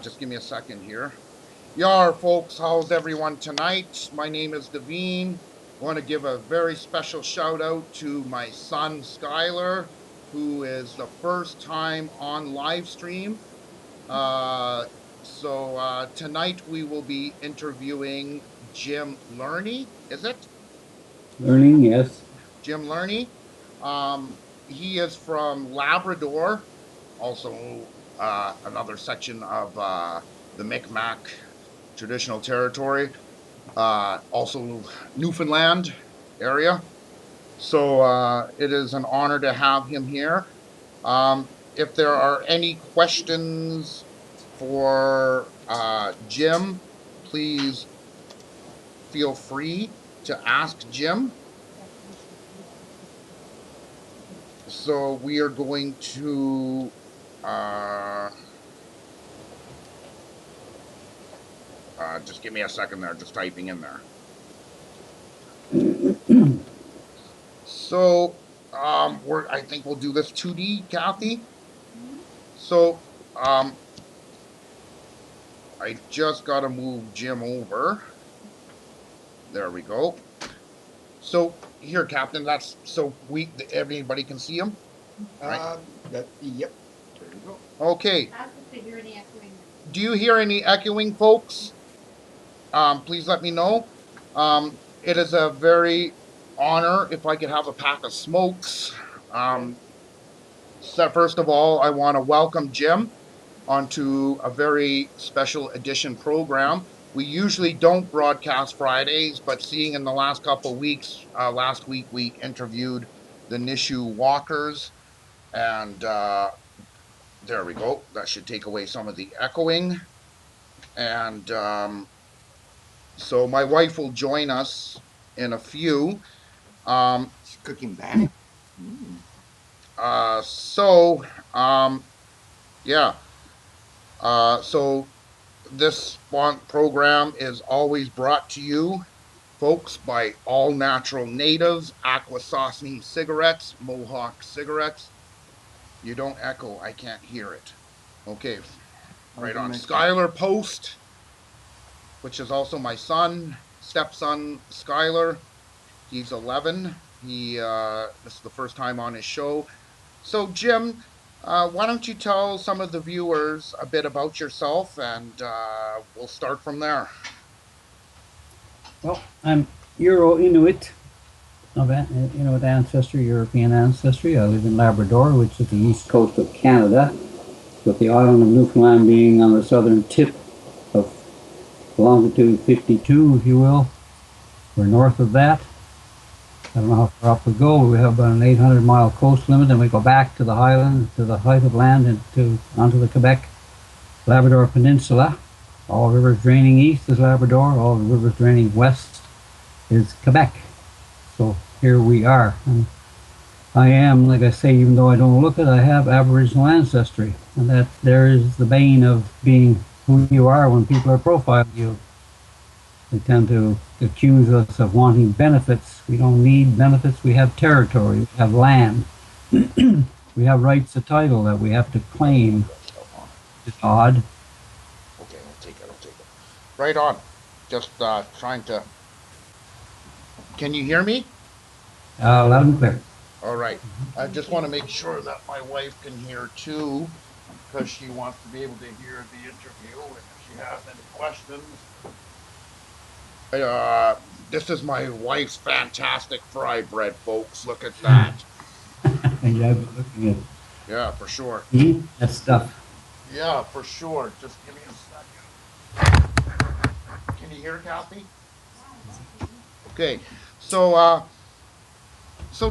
Just give me a second here. Yarrrr, folks, how's everyone tonight? My name is Devine. I want to give a very special shout out to my son, Skylar, who is the first time on live stream. Tonight we will be interviewing Jim Lerney, is it? Learning, yes. Jim Lerney. He is from Labrador, also another section of the Micmac traditional territory, also Newfoundland area. So it is an honor to have him here. If there are any questions for Jim, please feel free to ask Jim. So we are going to just give me a second there, just typing in there. So I think we'll do this 2D, Kathy. So I just got to move Jim over. There we go. So here, Captain, that's so everybody can see him. Right? Yep. There you go. Okay. Do you hear any echoing, folks? Please let me know. It is a very honor if I could have a pack of smokes. So first of all, I want to welcome Jim onto a very special edition program. We usually don't broadcast Fridays, but seeing in the last couple of weeks, last week we interviewed the Nishu Walkers, and there we go. That should take away some of the echoing. And so my wife will join us in a few. She's cooking back. Yeah. So this program is always brought to you, folks, by All Natural Natives, Akwesasne Cigarettes, Mohawk Cigarettes. You don't echo, I can't hear it. Okay, right on. Skylar Post, which is also my stepson, Skylar. He's 11. This is the first time on his show. So, Jim, why don't you tell some of the viewers a bit about yourself, and we'll start from there. Well, I'm Euro-Inuit of Inuit ancestry, European ancestry. I live in Labrador, which is the east coast of Canada, with the island of Newfoundland being on the southern tip of longitude 52, if you will. We're north of that. I don't know how far up we go. We have about an 800-mile coast limit, and we go back to the highlands, to the height of land, and onto the Quebec Labrador Peninsula. All rivers draining east is Labrador. All rivers draining west is Quebec. So here we are. And I am, like I say, even though I don't look it, I have Aboriginal ancestry, and that there is the bane of being who you are when people are profiling you. They tend to accuse us of wanting benefits. We don't need benefits. We have territory. We have land. We have rights of title that we have to claim. It's odd. Okay, I'll take it. Right on. Just trying to... Can you hear me? Loud and clear. All right. I just want to make sure that my wife can hear too, because she wants to be able to hear the interview, and if she has any questions... this is my wife's fantastic fry bread, folks. Look at that. Yeah, I've been looking at it. Yeah, for sure. That stuff. Yeah, for sure. Just give me a second. Can you hear, Kathy? Okay. So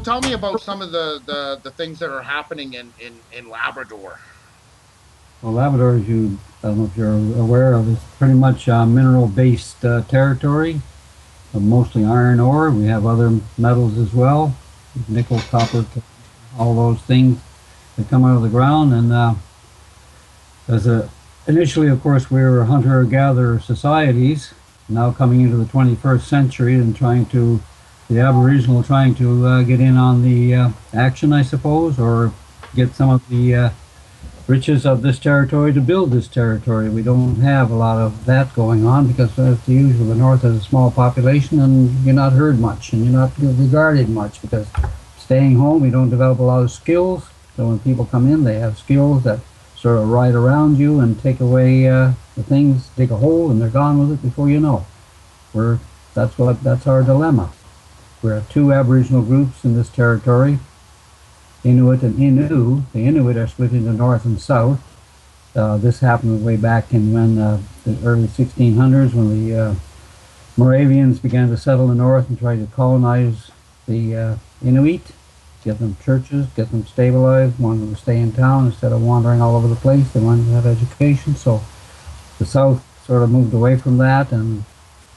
tell me about some of the things that are happening in Labrador. Well, Labrador, as I don't know if you're aware of, is pretty much mineral-based territory, mostly iron ore. We have other metals as well, nickel, copper, all those things that come out of the ground. And initially, of course, we were hunter-gatherer societies. Now coming into the 21st century and the Aboriginal trying to get in on the action, I suppose, or get some of the riches of this territory to build this territory. We don't have a lot of that going on because, as the usual, the North has a small population and you're not heard much and you're not regarded much because staying home, we don't develop a lot of skills. So when people come in, they have skills that sort of ride around you and take away the things, dig a hole, and they're gone with it before you know. That's our dilemma. We're two Aboriginal groups in this territory, Inuit and Innu. The Inuit are split into North and South. This happened way back in the early 1600s when the Moravians began to settle the North and try to colonize the Inuit, get them churches, get them stabilized, wanted them to stay in town instead of wandering all over the place. They wanted to have education. So the South sort of moved away from that, and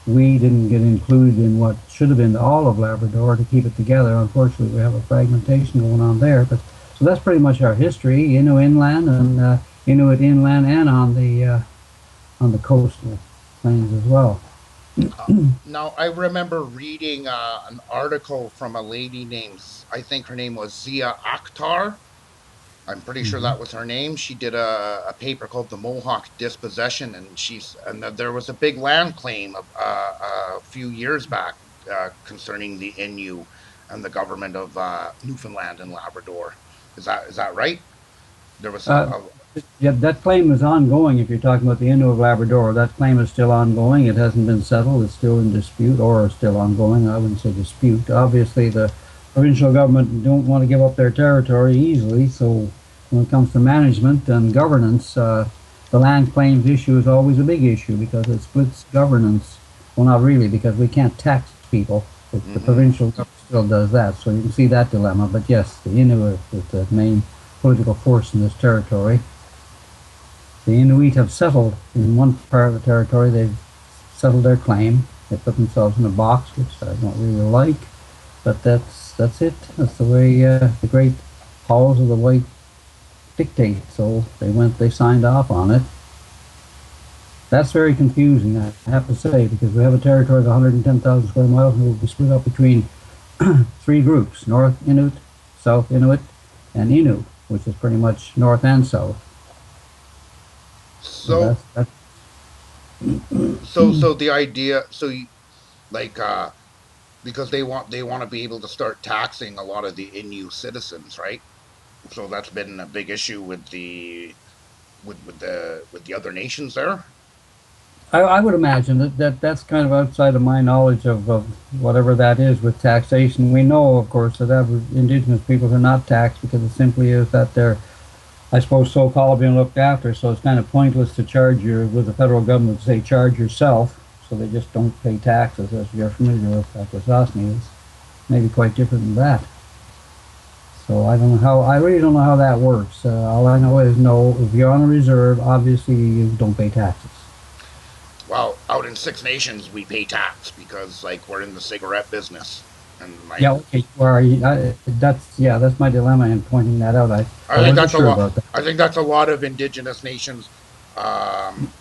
we didn't get included in what should have been all of Labrador to keep it together. Unfortunately, we have a fragmentation going on there. But so that's pretty much our history: Innu inland and Inuit inland, and on the coastal plains as well. Now, I remember reading an article from a lady named, I think her name was Zia Akhtar. I'm pretty sure Mhm. that was her name. She did a paper called "The Mohawk Dispossession," and there was a big land claim a few years back concerning the Innu and the government of Newfoundland and Labrador. Is that right? There was Uh, yeah, that claim is ongoing. If you're talking about the Innu of Labrador, that claim is still ongoing. It hasn't been settled. It's still in dispute, or still ongoing. I wouldn't say dispute. Obviously, the provincial government don't want to give up their territory easily. So, when it comes to management and governance, the land claims issue is always a big issue because it splits governance. Well, not really, because we can't tax people. The hmm provincial government still does that. So you can see that dilemma. But yes, the Innu is the main political force in this territory. The Inuit have settled in one part of the territory. They've settled their claim. They put themselves in a box, which I don't really like, but that's it. That's the way the great halls of the white dictate. So they signed off on it. That's very confusing, I have to say, because we have a territory of 110,000 square miles and we'll be split up between three groups: North Inuit, South Inuit, and Innu, which is pretty much north and south. So So that's so the idea, like because they want to be able to start taxing a lot of the Innu citizens, right? So that's been a big issue with the other nations there. I would imagine that's kind of outside of my knowledge of whatever that is with taxation. We know, of course, that indigenous peoples are not taxed because it simply is that they're, I suppose, so-called being looked after. So it's kind of pointless to charge with the federal government to say charge yourself. So they just don't pay taxes, as you're familiar with. Akwesasne is maybe quite different than that. So I don't know how. I really don't know how that works. All I know is, no, if you're on a reserve, obviously you don't pay taxes. Well, out in Six Nations, we pay tax because like we're in the cigarette business, and Yeah, like okay. That's my dilemma in pointing that out. I I think wasn't that's a sure lot. about that. I think that's a lot of indigenous nations um,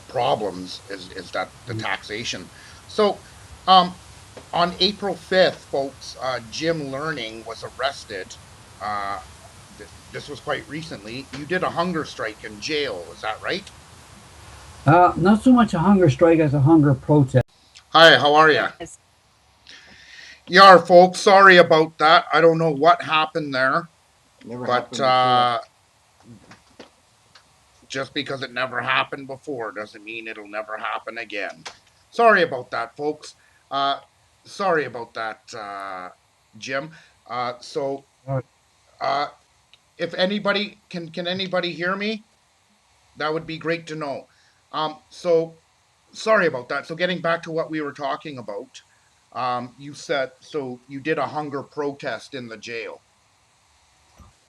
problems is that the taxation. So um, on April 5th, folks, Jim Learning was arrested. Uh, this was quite recently. You did a hunger strike in jail, is that right? Not so much a hunger strike as a hunger protest. Hi, how are you? Yeah, folks, sorry about that. I don't know what happened there, Never but happened before. just because it never happened before doesn't mean it'll never happen again. Sorry about that, folks. Uh, sorry about that, Jim. So, Uh, uh, if anybody can anybody hear me? That would be great to know. So sorry about that. So getting back to what we were talking about, you said so you did a hunger protest in the jail.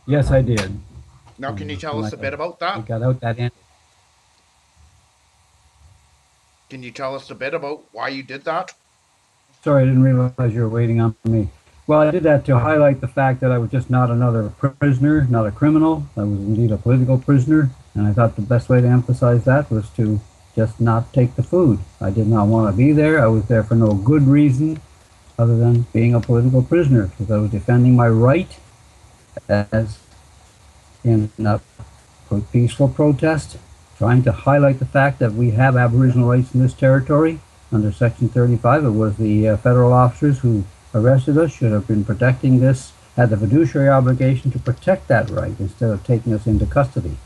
yes, I did. Now, can you tell When us a bit about I that? got out that end. Can you tell us a bit about why you did that? Sorry, I didn't realize you were waiting on me. Well, I did that to highlight the fact that I was just not another prisoner, not a criminal. I was indeed a political prisoner, and I thought the best way to emphasize that was to just not take the food. I did not want to be there. I was there for no good reason other than being a political prisoner because I was defending my right as in peaceful protest, trying to highlight the fact that we have Aboriginal rights in this territory under Section 35. It was the federal officers who arrested us, should have been protecting this, had the fiduciary obligation to protect that right instead of taking us into custody.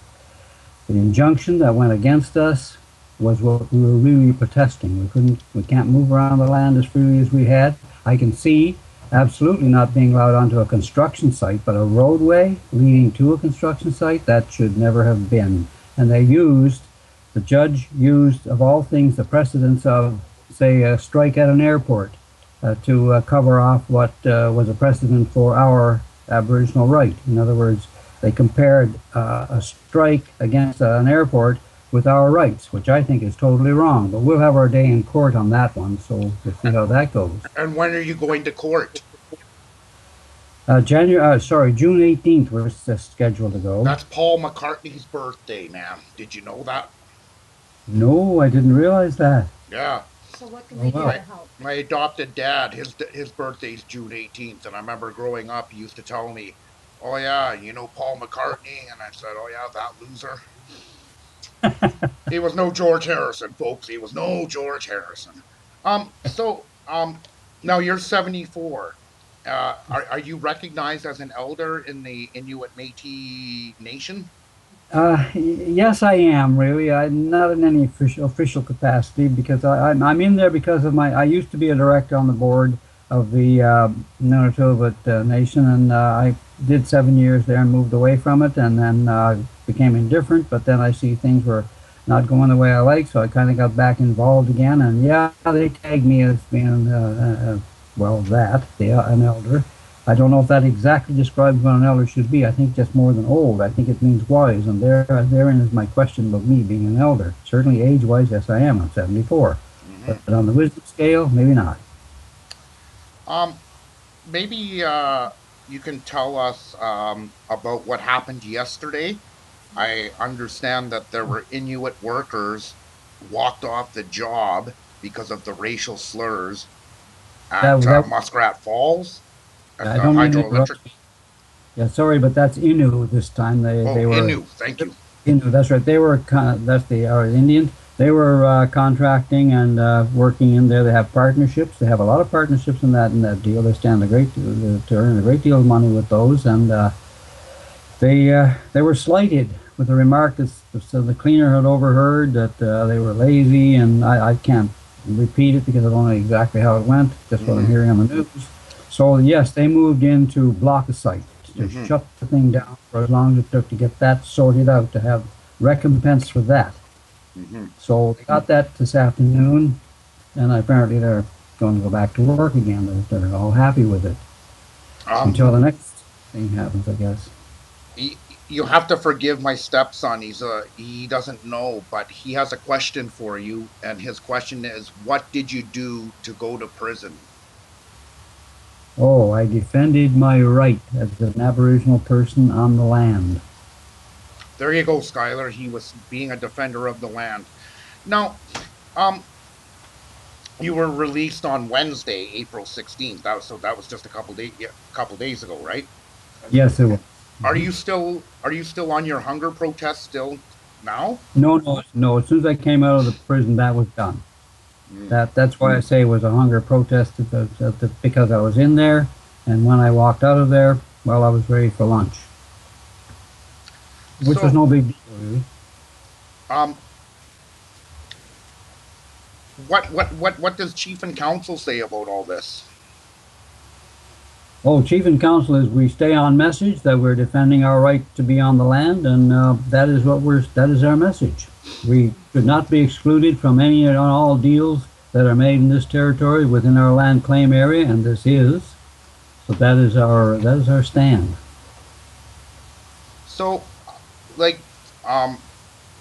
The injunction that went against us was what we were really protesting. We can't move around the land as freely as we had. I can see absolutely not being allowed onto a construction site, but a roadway leading to a construction site, that should never have been. And the judge used, of all things, the precedence of, say, a strike at an airport to cover off what was a precedent for our Aboriginal right. In other words, they compared a strike against an airport with our rights, which I think is totally wrong. But we'll have our day in court on that one, so we'll see how that goes. And when are you going to court? June 18th we're scheduled to go. That's Paul McCartney's birthday, man. Did you know that? No, I didn't realize that. Yeah. So what can we do to help? My adopted dad, his birthday's June 18th, and I remember growing up, he used to tell me, "Oh yeah, you know Paul McCartney," and I said, "Oh yeah, that loser." He was no George Harrison, folks. He was no George Harrison. Now you're 74. Are you recognized as an elder in the Inuit-Metis nation? Yes, I am, really. I'm not in any official capacity because I'm in there because of I used to be a director on the board of the Inuit-Metis nation, and I did 7 years there and moved away from it, and then became indifferent, but then I see things were not going the way I like, so I kind of got back involved again, and yeah, they tagged me as being, an elder. I don't know if that exactly describes what an elder should be. I think just more than old. I think it means wise, and therein is my question about me being an elder. Certainly age-wise, yes, I am. I'm 74. Mm-hmm. But on the wisdom scale, maybe not. Maybe you can tell us about what happened yesterday. I understand that there were Inuit workers walked off the job because of the racial slurs at Muskrat Falls at the hydroelectric. Yeah, sorry, but that's Innu this time. They were Innu. Thank you. Innu, that's right. They were that's the Indians. They were contracting and working in there. They have partnerships. They have a lot of partnerships in that deal. They stand to earn a great deal of money with those, and they were slighted with a remark that so the cleaner had overheard that they were lazy, and I can't repeat it because I don't know exactly how it went, just what I'm hearing on the news. So yes, they moved in to block a site, to shut the thing down for as long as it took to get that sorted out, to have recompense for that. So they got that this afternoon, and apparently they're going to go back to work again. They're all happy with it until the next thing happens, I guess. You have to forgive my stepson. He doesn't know, but he has a question for you, and his question is, what did you do to go to prison? Oh, I defended my right as an Aboriginal person on the land. There you go, Skylar. He was being a defender of the land. Now, you were released on Wednesday, April 16th. That was just a couple days ago, right? Yes, it was. Are you still on your hunger protest still now? No. As soon as I came out of the prison, that was done. That's why I say it was a hunger protest, because I was in there, and when I walked out of there, well, I was ready for lunch, which was no big deal, really. What does Chief and Council say about all this? Oh, Chief and Council is we stay on message that we're defending our right to be on the land, and that is our message. We should not be excluded from any and all deals that are made in this territory within our land claim area, and this is. So that is our stand. So,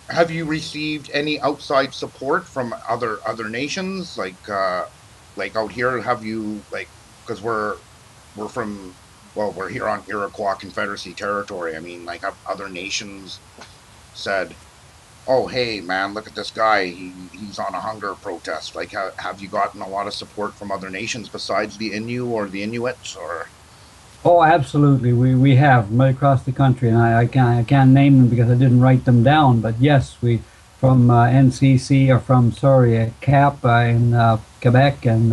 have you received any outside support from other nations? Like out here, have you because we're here on Iroquois Confederacy territory. I mean, have other nations said, "Oh, hey, man, look at this guy. He's on a hunger protest." Have you gotten a lot of support from other nations besides the Innu or the Inuits, or? Oh, absolutely. We have right across the country, and I can't name them because I didn't write them down. But yes, we from NCC or from sorry CAP in Quebec and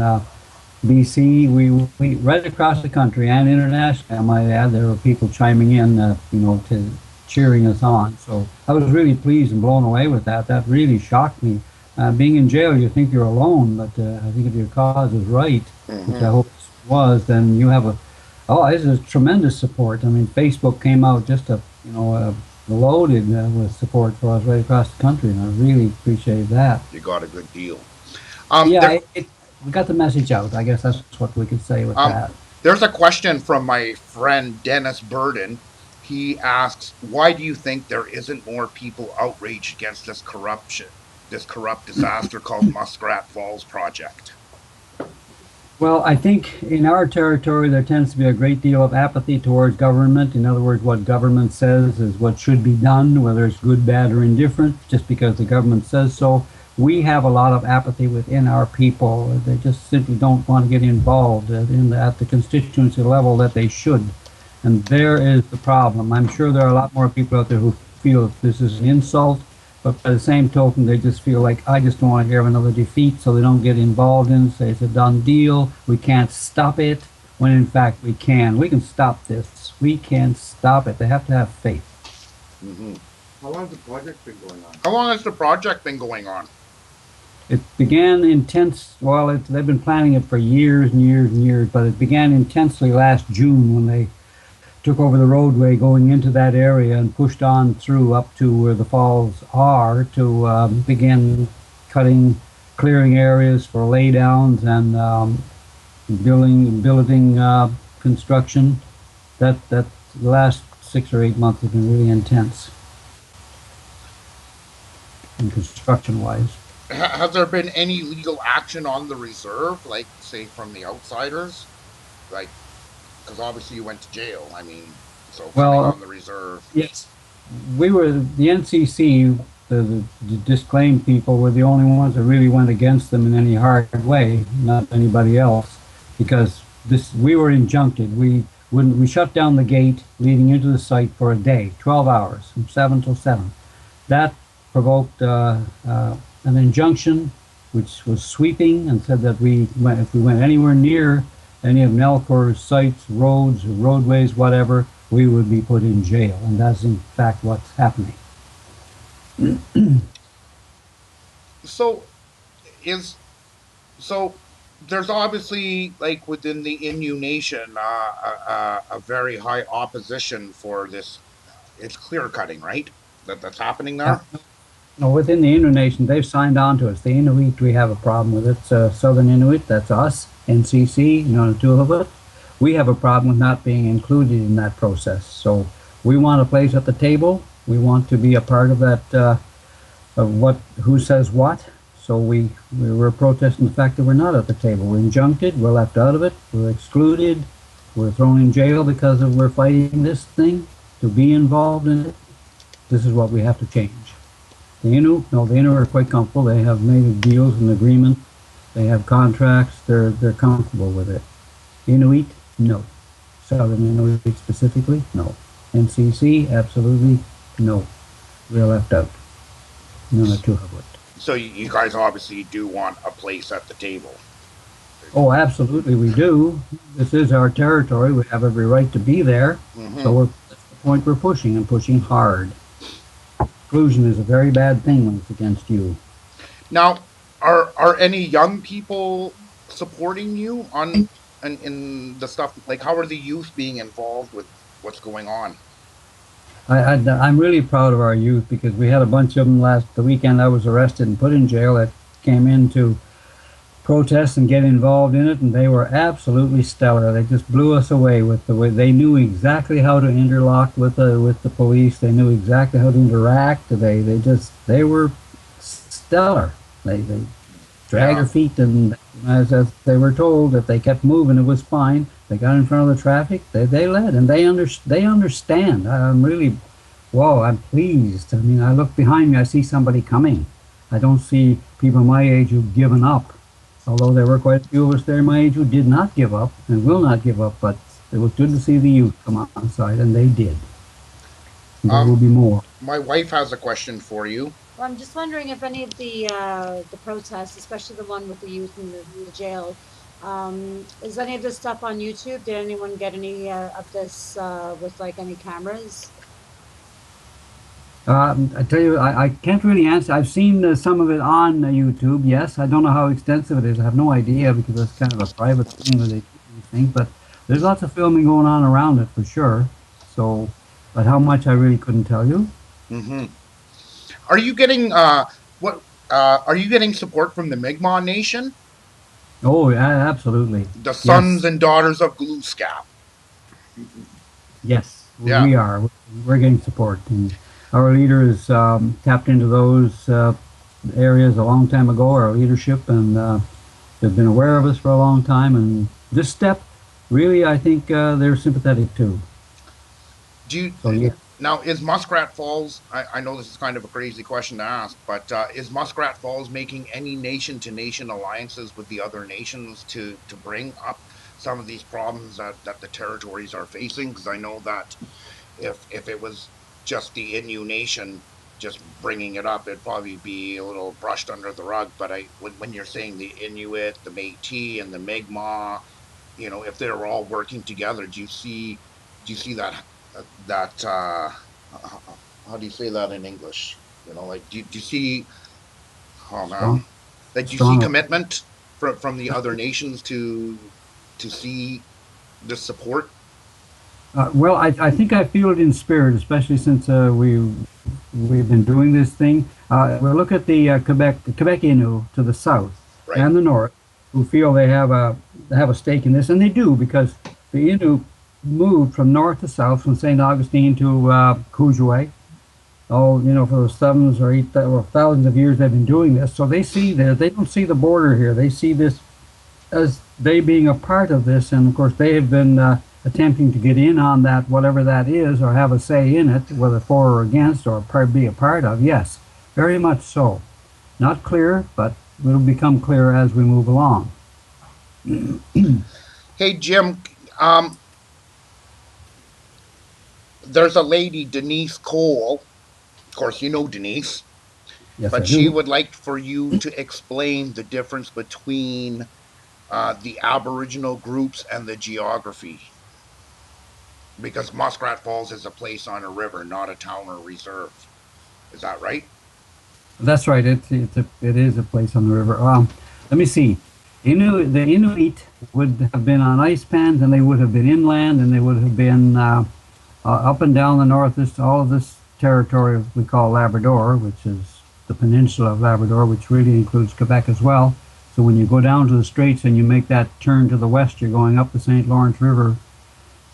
BC. We right across the country and internationally. I might add, there were people chiming in, to cheering us on. So I was really pleased and blown away with that. That really shocked me. Being in jail, you think you're alone, but I think if your cause is right, which I Mm-hmm. hope it was, then you have a oh, this is tremendous support. I mean, Facebook came out just loaded with support for us right across the country, and I really appreciate that. You got a good deal. Yeah, There, we got the message out. I guess that's what we could say with um, that. there's a question from my friend Dennis Burden. He asks, "Why do you think there isn't more people outraged against this corruption, this corrupt disaster called Muskrat Falls project?" Well, I think in our territory there tends to be a great deal of apathy towards government. In other words, what government says is what should be done, whether it's good, bad, or indifferent, just because the government says so. We have a lot of apathy within our people. They just simply don't want to get involved at the constituency level that they should. And there is the problem. I'm sure there are a lot more people out there who feel that this is an insult, but by the same token, they just feel like, I just don't want to hear of another defeat, so they don't get involved in it, say it's a done deal, we can't stop it, when in fact we can. We can stop this. We can stop it. They have to have faith. Mm-hmm. How long has the project been going on? How long has the project been going on? It began they've been planning it for years and years and years, but it began intensely last June when they took over the roadway going into that area and pushed on through up to where the falls are to begin clearing areas for laydowns and building construction. That the last 6 or 8 months has been really intense in construction wise. Has there been any legal action on the reserve, like say from the outsiders, like because obviously you went to jail? I mean, so coming Well, on the reserve. yes, we were the NCC. The disclaimed people were the only ones that really went against them in any hard way, not anybody else, because this we were injuncted. We shut down the gate leading into the site for a day, 12 hours, from 7 till 7. That provoked an injunction, which was sweeping and said that if we went anywhere near any of Nalcor's sites, roads, roadways, whatever, we would be put in jail, and that's in fact what's happening. So is so there's obviously like within the Innu Nation a very high opposition for this. It's clear cutting, right? That's happening Uh, there. no, within the Innu Nation, they've signed on to us. The Inuit, we have a problem with it. Southern Inuit, that's us, NCC, the two of us. We have a problem with not being included in that process. So we want a place at the table. We want to be a part of that, who says what. So we were protesting the fact that we're not at the table. We're injuncted. We're left out of it. We're excluded. We're thrown in jail because we're fighting this thing to be involved in it. This is what we have to change. The Innu are quite comfortable. They have made deals and agreements. They have contracts. They're comfortable with it. Inuit, no. Southern Inuit specifically, no. NCC, absolutely no. We're left out. None of two of it. So you guys obviously do want a place at the table. Oh, absolutely, we do. This is our territory. We have every right to be there. Mm-hmm. So that's the point we're pushing, and pushing hard. Exclusion is a very bad thing when it's against you. Now, are any young people supporting you on in the stuff? Like, how are the youth being involved with what's going on? I'm really proud of our youth because we had a bunch of them the weekend I was arrested and put in jail that came in to protest and get involved in it, and they were absolutely stellar. They just blew us away with the way they knew exactly how to interlock with the police. They knew exactly how to interact. They were stellar. They dragged Yeah. their feet, and as they were told, if they kept moving, it was fine. They got in front of the traffic. They led, and they understand. I'm really, whoa! I'm pleased. I mean, I look behind me. I see somebody coming. I don't see people my age who've given up. Although there were quite a few of us there my age who did not give up and will not give up, but it was good to see the youth come on side, and they did. And there Um, will be more. my wife has a question for you. Well, I'm just wondering if any of the protests, especially the one with the youth in the jail, is any of this stuff on YouTube? Did anyone get any of this with like any cameras? I tell you, I can't really answer. I've seen some of it on YouTube. Yes, I don't know how extensive it is. I have no idea because it's kind of a private thing where they keep these things. But there's lots of filming going on around it for sure. So, but how much I really couldn't tell you. Hmm. Are you getting what? Are you getting support from the Mi'kmaq Nation, Oh, yeah, absolutely. the sons Yes, and daughters of Glooskap? yes, Yeah. we are. We're getting support, and our leader has tapped into those areas a long time ago. Our leadership, and they've been aware of us for a long time. And this step, really, I think they're sympathetic too. Do you So yeah. now is Muskrat Falls? I know this is kind of a crazy question to ask, but is Muskrat Falls making any nation-to-nation alliances with the other nations to bring up some of these problems that the territories are facing? Because I know that if it was just the Innu Nation just bringing it up, it'd probably be a little brushed under the rug. But when you're saying the Inuit, the Métis, and the Mi'kmaq, if they're all working together, do you see that how do you say that in English? Like do you see, oh man, Strong, like do you see strong. commitment from the other nations to see the support? Well, I think I feel it in spirit, especially since we've been doing this thing. We'll look at the Quebec Innu to the south Right. and the north, who feel they have a stake in this, and they do because the Innu moved from north to south, from St. Augustine to Courgouay. Oh, for the sevens or eight or thousands of years they've been doing this, so they see that they don't see the border here. They see this as they being a part of this, and of course they have been attempting to get in on that, whatever that is, or have a say in it, whether for or against, or be a part of. Yes, very much so. Not clear, but will become clear as we move along. Hey Jim, there's a lady, Denise Cole. Of course, you know Denise, Yes, I but she do. would like for you to explain the difference between the Aboriginal groups and the geography, because Muskrat Falls is a place on a river, not a town or reserve. Is that right? That's right. It is a place on the river. Let me see. The Inuit would have been on ice pans, and they would have been inland, and they would have been up and down the north. All of this territory we call Labrador, which is the peninsula of Labrador, which really includes Quebec as well. So when you go down to the Straits and you make that turn to the west, you're going up the St. Lawrence River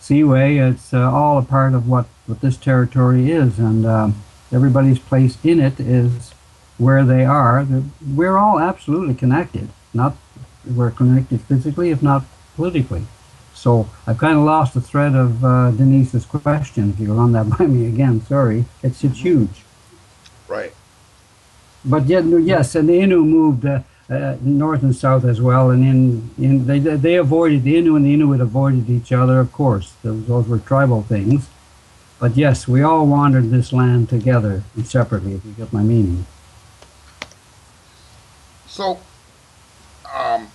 Seaway. It's all a part of what this territory is, and everybody's place in it is where they are. We're all absolutely connected. Not we're connected physically, if not politically. So I've kind of lost the thread of Denise's question. If you could run that by me again, sorry. It's Hmm. huge. Right. But yet, yes, and the Innu moved north and south as well, and they avoided the Innu and the Inuit avoided each other. Of course, those were tribal things. But yes, we all wandered this land together and separately. If you get my meaning. So, um,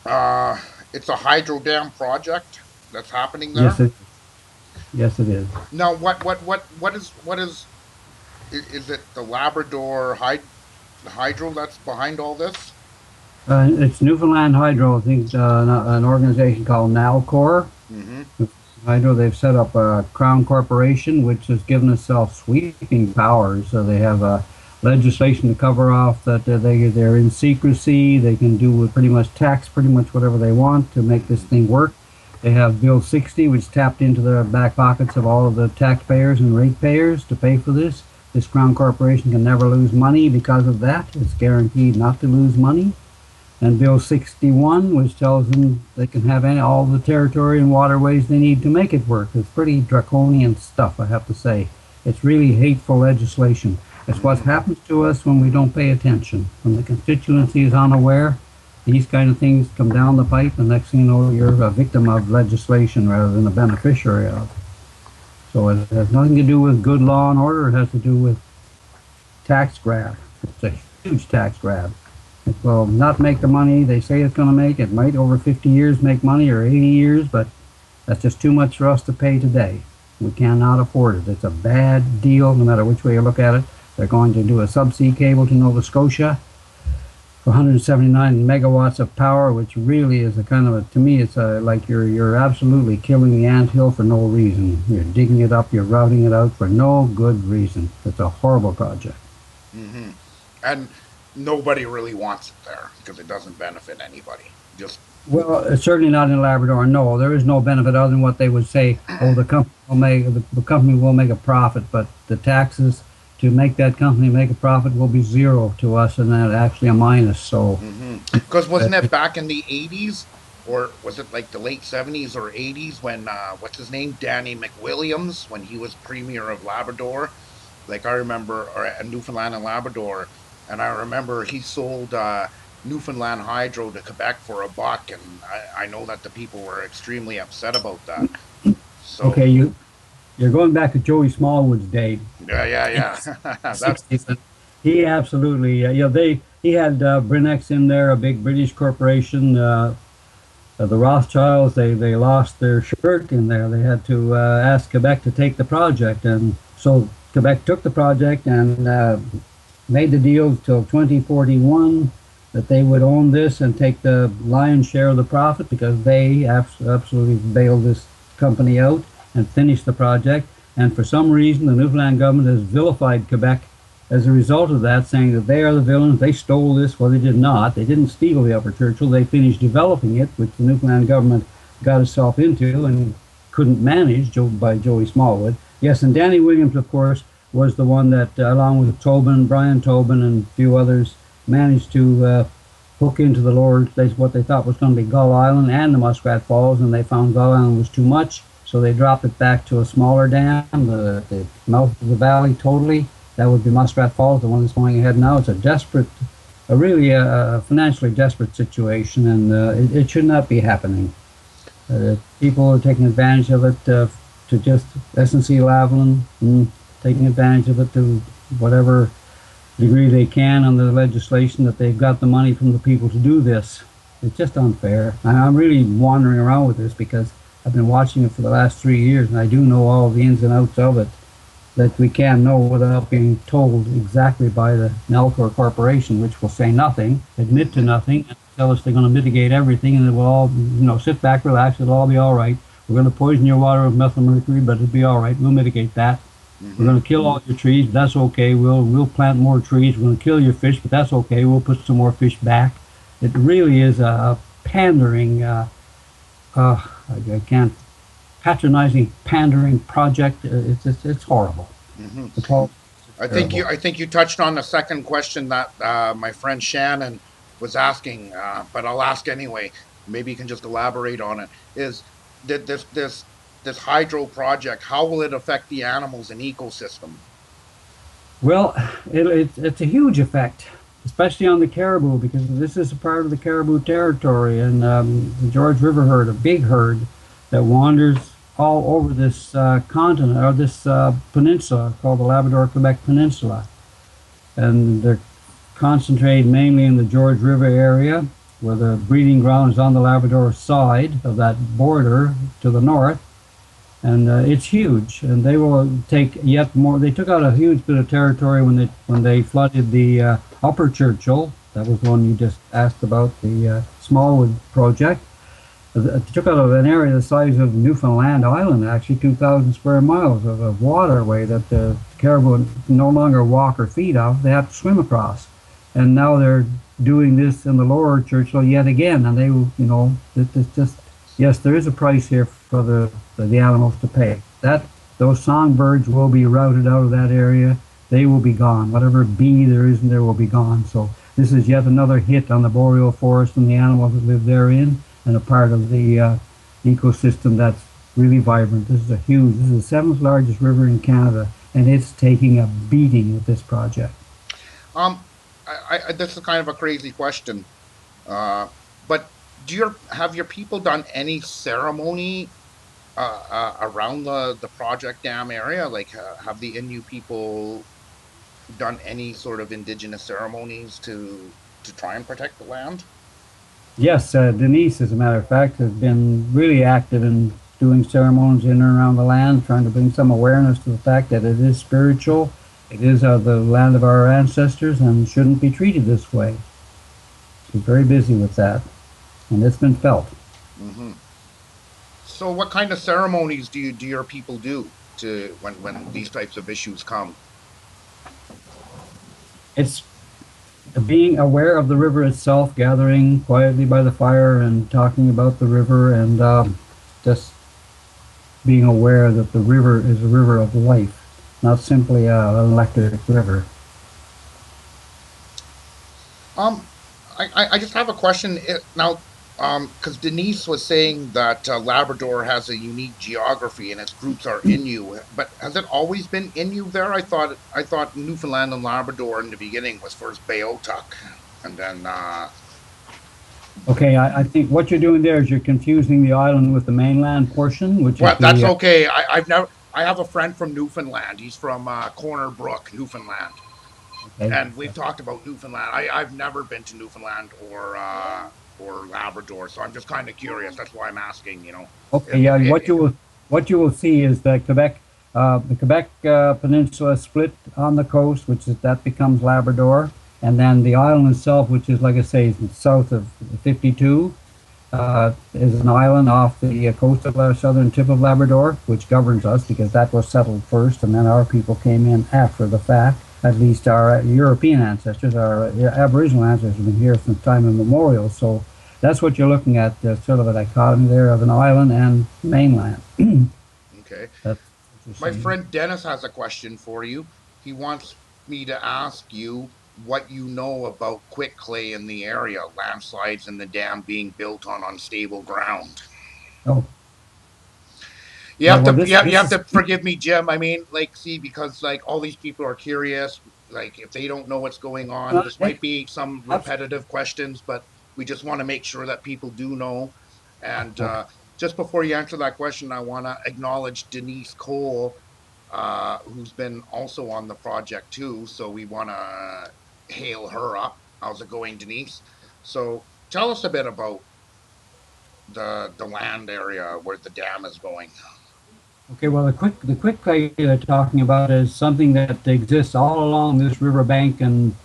uh, it's a hydro dam project that's happening Yes, there. yes, it is. Now, what is it? The Labrador hydro that's behind all this? It's Newfoundland Hydro. I think an organization called Nalcor. Mm-hmm. Hydro. They've set up a Crown Corporation, which has given itself sweeping powers. So they have legislation to cover off that they're in secrecy. They can do pretty much tax pretty much whatever they want to make this thing work. They have Bill 60, which tapped into the back pockets of all of the taxpayers and ratepayers to pay for this. This Crown Corporation can never lose money because of that. It's guaranteed not to lose money. And Bill 61, which tells them they can have all the territory and waterways they need to make it work. It's pretty draconian stuff, I have to say. It's really hateful legislation. It's what Mm-hmm. happens to us when we don't pay attention. When the constituency is unaware, these kind of things come down the pipe, and next thing you know, you're a victim of legislation rather than a beneficiary of. So it has nothing to do with good law and order. It has to do with tax grab. It's a huge tax grab. It will not make the money they say it's going to make. It might over 50 years make money, or 80 years, but that's just too much for us to pay today. We cannot afford it. It's a bad deal, no matter which way you look at it. They're going to do a subsea cable to Nova Scotia for 179 megawatts of power, which really is a kind of a, to me, it's a, like you're absolutely killing the anthill for no reason. You're digging it up, you're routing it out for no good reason. It's a horrible project. Hmm. And nobody really wants it there because it doesn't benefit anybody. Just Well, it's certainly not in Labrador. No, there is no benefit other than what they would say. Oh, the company will make a profit, but the taxes to make that company make a profit will be zero to us, and that actually a minus. So, because wasn't it back in the 80s, or was it like the late 70s or 80s when what's his name, Danny McWilliams, when he was premier of Labrador? Like I remember, or Newfoundland and Labrador, and I remember he sold Newfoundland Hydro to Quebec for $1, and I know that the people were extremely upset about that. So okay, you're going back to Joey Smallwood's day. yeah. That's 60s. He absolutely, he had Brinex in there, a big British corporation. The Rothschilds, they lost their shirt in there. They had to ask Quebec to take the project, and so Quebec took the project and made the deal till 2041 that they would own this and take the lion's share of the profit, because they absolutely bailed this company out and finished the project. And for some reason, the Newfoundland government has vilified Quebec as a result of that, saying that they are the villains. They stole this. Well, they did not. They didn't steal the Upper Churchill. They finished developing it, which the Newfoundland government got itself into and couldn't manage by Joey Smallwood. Yes, and Danny Williams, of course, was the one that, along with Brian Tobin and a few others, managed to hook into the lower, what they thought was going to be Gull Island and the Muskrat Falls, and they found Gull Island was too much, so they dropped it back to a smaller dam, the mouth of the valley totally. That would be Muskrat Falls, the one that's going ahead now. It's really a financially desperate situation, and it should not be happening. People are taking advantage of it to just S&C Lavalin, taking advantage of it to whatever degree they can on the legislation that they've got the money from the people to do this. It's just unfair. I'm really wandering around with this because I've been watching it for the last 3 years, and I do know all the ins and outs of it that we can't know without being told exactly by the Nalcor Corporation, which will say nothing, admit to nothing, and tell us they're going to mitigate everything, and it will all, sit back, relax, it'll all be all right. We're going to poison your water with methyl mercury, but it'll be all right. We'll mitigate that. We're going to kill all your trees, but that's okay. We'll plant more trees. We're going to kill your fish, but that's okay. We'll put some more fish back. It really is a pandering, I can't, patronizing, pandering project. It's horrible. It's horrible. I think you touched on the second question that my friend Shannon was asking, but I'll ask anyway. Maybe you can just elaborate on it. Is that this hydro project, how will it affect the animals and ecosystem? Well, it's a huge effect, especially on the caribou, because this is a part of the caribou territory, and the George River herd, a big herd that wanders all over this continent, or this peninsula called the Labrador-Quebec Peninsula. And they're concentrated mainly in the George River area, where the breeding ground is on the Labrador side of that border to the north. And it's huge, and they will take yet more. They took out a huge bit of territory when they flooded the Upper Churchill. That was the one you just asked about, the Smallwood project. They took out an area the size of Newfoundland Island, actually 2,000 square miles of waterway that the caribou no longer walk or feed off. They have to swim across. And now they're doing this in the Lower Churchill yet again, and it's just, yes, there is a price here for the animals to pay. Those songbirds will be routed out of that area. They will be gone. Whatever bee there is in there will be gone. So this is yet another hit on the boreal forest and the animals that live therein, and a part of the ecosystem that's really vibrant. This is the seventh largest river in Canada, and it's taking a beating with this project. This is kind of a crazy question. But have your people done any ceremony around the project dam area? Like, have the Innu people done any sort of indigenous ceremonies to try and protect the land? Yes, Denise, as a matter of fact, has been really active in doing ceremonies in and around the land, trying to bring some awareness to the fact that it is spiritual. It is the land of our ancestors and shouldn't be treated this way. She's very busy with that, and it's been felt. Hmm. So, what kind of ceremonies do your people do to when these types of issues come? It's being aware of the river itself, gathering quietly by the fire and talking about the river, and just being aware that the river is a river of life, not simply an electric river. Um, I just have a question now, because Denise was saying that Labrador has a unique geography and its groups are Innu. But has it always been Innu there? I thought Newfoundland and Labrador in the beginning was first Beothuk, and then Okay, I think what you're doing there is you're confusing the island with the mainland portion, which is well, that's the okay. I have a friend from Newfoundland. He's from Corner Brook, Newfoundland, okay. and we've talked about Newfoundland. I've never been to Newfoundland or Labrador, so I'm just kind of curious. That's why I'm asking. Okay, If, yeah. if What you will see is that the Quebec Peninsula split on the coast, which is that becomes Labrador, and then the island itself, which is like I say, is south of 52, is an island off the coast of the southern tip of Labrador, which governs us because that was settled first, and then our people came in after the fact. At least our European ancestors, our Aboriginal ancestors, have been here since time immemorial. So that's what you're looking at, sort of a dichotomy there of an island and mainland. okay, That's what you're my seeing. friend Dennis has a question for you. He wants me to ask you what you know about quick clay in the area, landslides and the dam being built on unstable ground. Oh, You yeah. have Well, to this you this have is to forgive me, Jim. I mean, like, see, because like all these people are curious. Like, if they don't know what's going on, this hey, might be some abs- repetitive questions, but we just want to make sure that people do know. And okay. just before you answer that question, I want to acknowledge Denise Cole, who's been also on the project too. So we want to hail her up. How's it going, Denise? So tell us a bit about the land area where the dam is going. Okay, well, the quick clay they're talking about is something that exists all along this riverbank and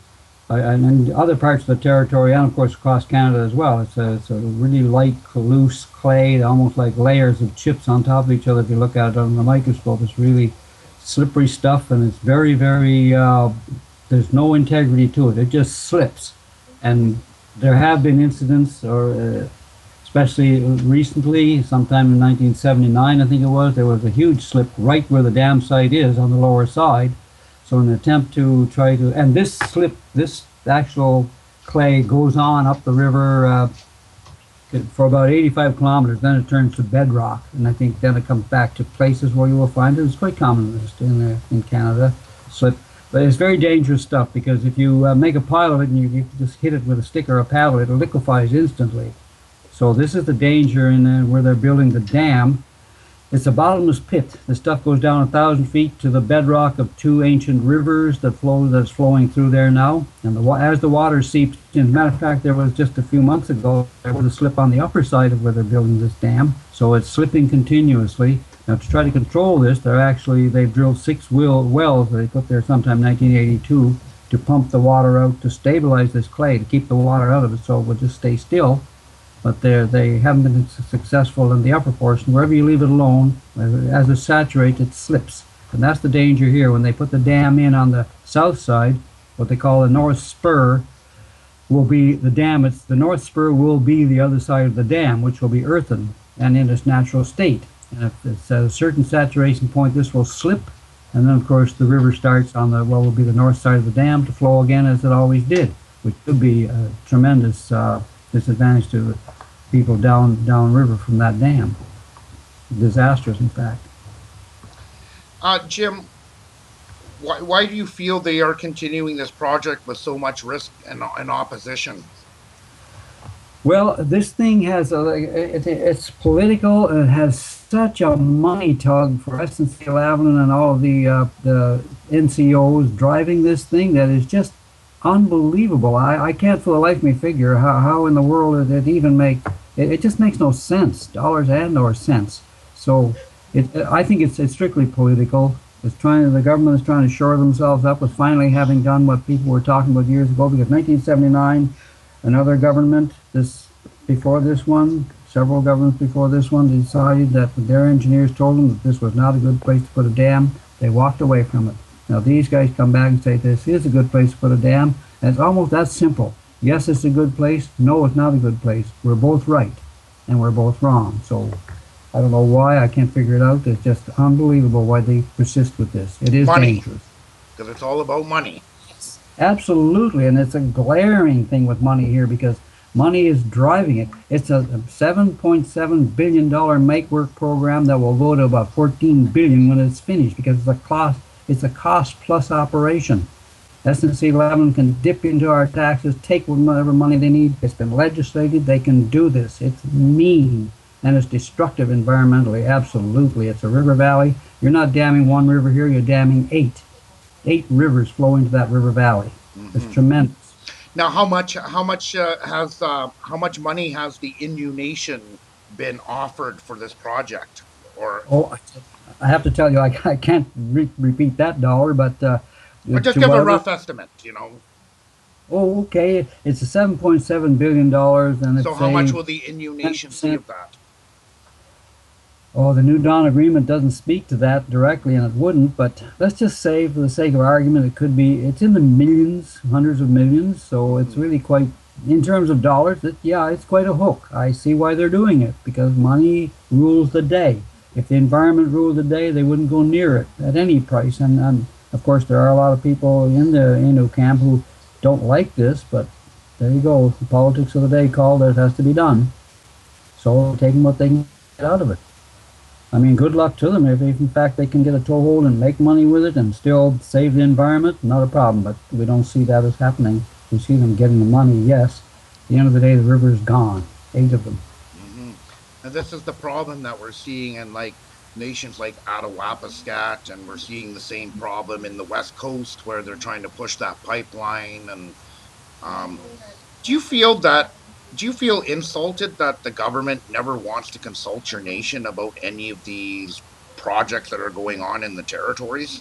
in other parts of the territory, and of course across Canada as well. It's a really light, loose clay, almost like layers of chips on top of each other. If you look at it under the microscope, it's really slippery stuff, and it's very. There's no integrity to it. It just slips, and there have been incidents, or especially recently, sometime in 1979, I think it was, there was a huge slip right where the dam site is on the lower side. So in an attempt to try to, and this slip, this actual clay goes on up the river for about 85 kilometers. Then it turns to bedrock, and I think then it comes back to places where you will find it. It's quite common in Canada, slip. But it's very dangerous stuff because if you make a pile of it and you just hit it with a stick or a paddle, it liquefies instantly. So this is the danger in where they're building the dam. It's a bottomless pit. The stuff goes down 1,000 feet to the bedrock of two ancient rivers that's flowing through there now. And as the water seeps, as a matter of fact, there was just a few months ago there was a slip on the upper side of where they're building this dam. So it's slipping continuously. Now to try to control this, they've drilled six wells that they put there sometime 1982 to pump the water out to stabilize this clay to keep the water out of it so it will just stay still, but they haven't been successful in the upper portion. Wherever you leave it alone, as it saturates, it slips. And that's the danger here. When they put the dam in on the south side, what they call the north spur will be the dam. The north spur will be the other side of the dam, which will be earthen and in its natural state. And if it's at a certain saturation point, this will slip. And then, of course, the river starts on what will be the north side of the dam to flow again as it always did, which could be a tremendous disadvantage to people downriver from that dam. Disastrous, in fact. Jim, why do you feel they are continuing this project with so much risk and opposition? Well, this thing has it's political and it has such a money tug for SNC-11 and all of the NCOs driving this thing that is just unbelievable. I can't for the life of me figure how in the world it even it just makes no sense, dollars and or cents. So I think it's strictly political. The government is trying to shore themselves up with finally having done what people were talking about years ago, because 1979, another government, before this one, several governments before this one, decided that their engineers told them that this was not a good place to put a dam. They walked away from it. Now these guys come back and say this is a good place to put a dam, and it's almost that simple. Yes, it's a good place. No, it's not a good place. We're both right, and we're both wrong. So I don't know why. I can't figure it out. It's just unbelievable why they persist with this. It is Money, dangerous. because it's all about money. Absolutely, and it's a glaring thing with money here because money is driving it. It's a $7.7 billion make work program that will go to about $14 billion when it's finished, because it's a cost plus operation. SNC-11 can dip into our taxes, take whatever money they need. It's been legislated. They can do this. It's mean and it's destructive environmentally. Absolutely, it's a river valley. You're not damming one river here. You're damming eight rivers flow into that river valley. It's tremendous. Now, how much money has the Innu Nation been offered for this project? Oh, I have to tell you, I can't repeat that dollar, but Or just to give a whatever. rough estimate, you know. Oh, okay. It's a $7.7 billion, and So it's how much a will the Innu Nation see 10%. of that? Oh, the New Dawn Agreement doesn't speak to that directly, and it wouldn't. But let's just say, for the sake of argument, it could be. It's in the millions, hundreds of millions. So it's really quite, in terms of dollars. Yeah, it's quite a hook. I see why they're doing it, because money rules the day. If the environment ruled the day, they wouldn't go near it at any price. And of course, there are a lot of people in the Innu camp who don't like this. But there you go. The politics of the day call that it has to be done. So taking what they can get out of it. I mean, good luck to them. If in fact they can get a toehold and make money with it and still save the environment, not a problem. But we don't see that as happening. We see them getting the money, yes. At the end of the day, the river is gone. 8 of them. Hmm. And this is the problem that we're seeing in like nations like Attawapiskat, and we're seeing the same problem in the West Coast where they're trying to push that pipeline. And um, do you feel that? Do you feel insulted that the government never wants to consult your nation about any of these projects that are going on in the territories?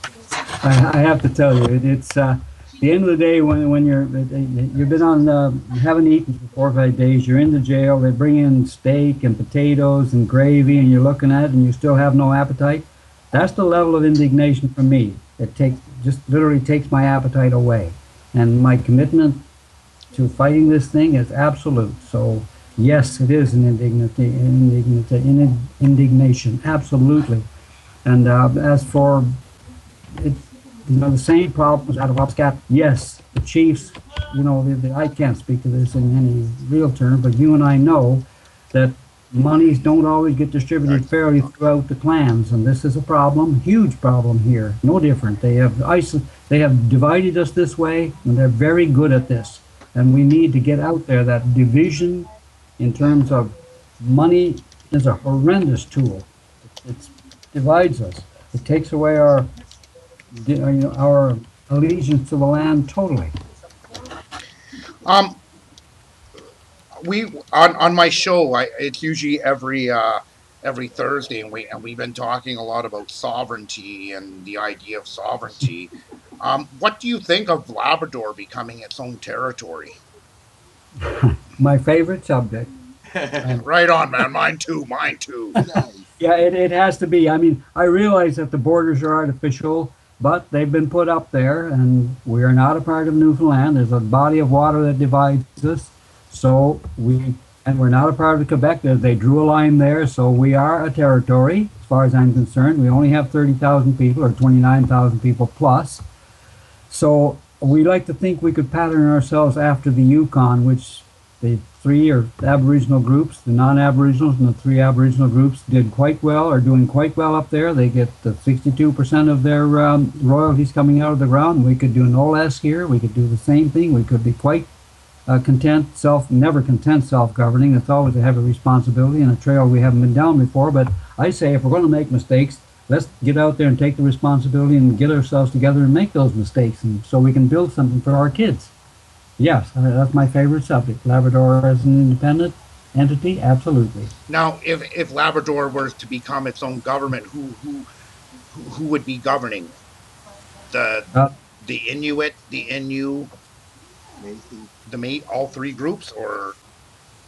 I have to tell you, it's the end of the day when you've been on, you haven't eaten for 4 or 5 days, you're in the jail, they bring in steak and potatoes and gravy, and you're looking at it and you still have no appetite. That's the level of indignation for me. It takes just literally takes my appetite away, and my commitment to fighting this thing is absolute. So yes, it is an indignation, absolutely. And as for it, the same problems out of Upscat. Yes, the chiefs, I can't speak to this in any real terms, but you and I know that monies don't always get distributed fairly throughout the clans, and this is a problem, huge problem here. No different. They have divided us this way, and they're very good at this. And we need to get out there. That division in terms of money is a horrendous tool. It divides us. It takes away our allegiance to the land totally. Um, we on my show, it's usually every Thursday, and we've been talking a lot about sovereignty and the idea of sovereignty. What do you think of Labrador becoming its own territory? My favorite subject. And Right on, man. Mine too. Mine too. yeah, it has to be. I mean, I realize that the borders are artificial, but they've been put up there, and we are not a part of Newfoundland. There's a body of water that divides us, and we're not a part of Quebec. They drew a line there, so we are a territory, as far as I'm concerned. We only have 30,000 people, or 29,000 people plus. So we like to think we could pattern ourselves after the Yukon, which the 3 Aboriginal groups, the non-Aboriginals and the 3 Aboriginal groups did quite well, are doing quite well up there. They get the 62% of their royalties coming out of the ground. We could do no less here. We could do the same thing. We could be quite never content self-governing. It's always a heavy responsibility and a trail we haven't been down before. But I say if we're going to make mistakes, let's get out there and take the responsibility and get ourselves together and make those mistakes, and so we can build something for our kids. Yes, that's my favorite subject. Labrador as an independent entity, absolutely. Now, if Labrador were to become its own government, who would be governing the Uh, the Inuit, the Innu, Macy. the mate, all three groups, or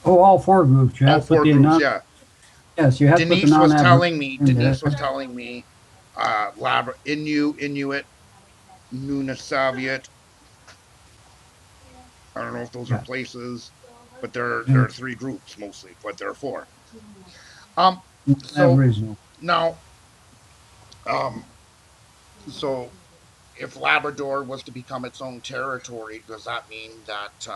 oh, all four groups. You all have to put four the groups? non. Yeah. Yes, you have to put the non-Aboriginal in there. Denise was telling me, Inuit, Nunavut. I don't know if those are Yeah. places, but there Mm, are three groups mostly, but there are four. Um, so Aboriginal. now, um, so if Labrador was to become its own territory, does that mean that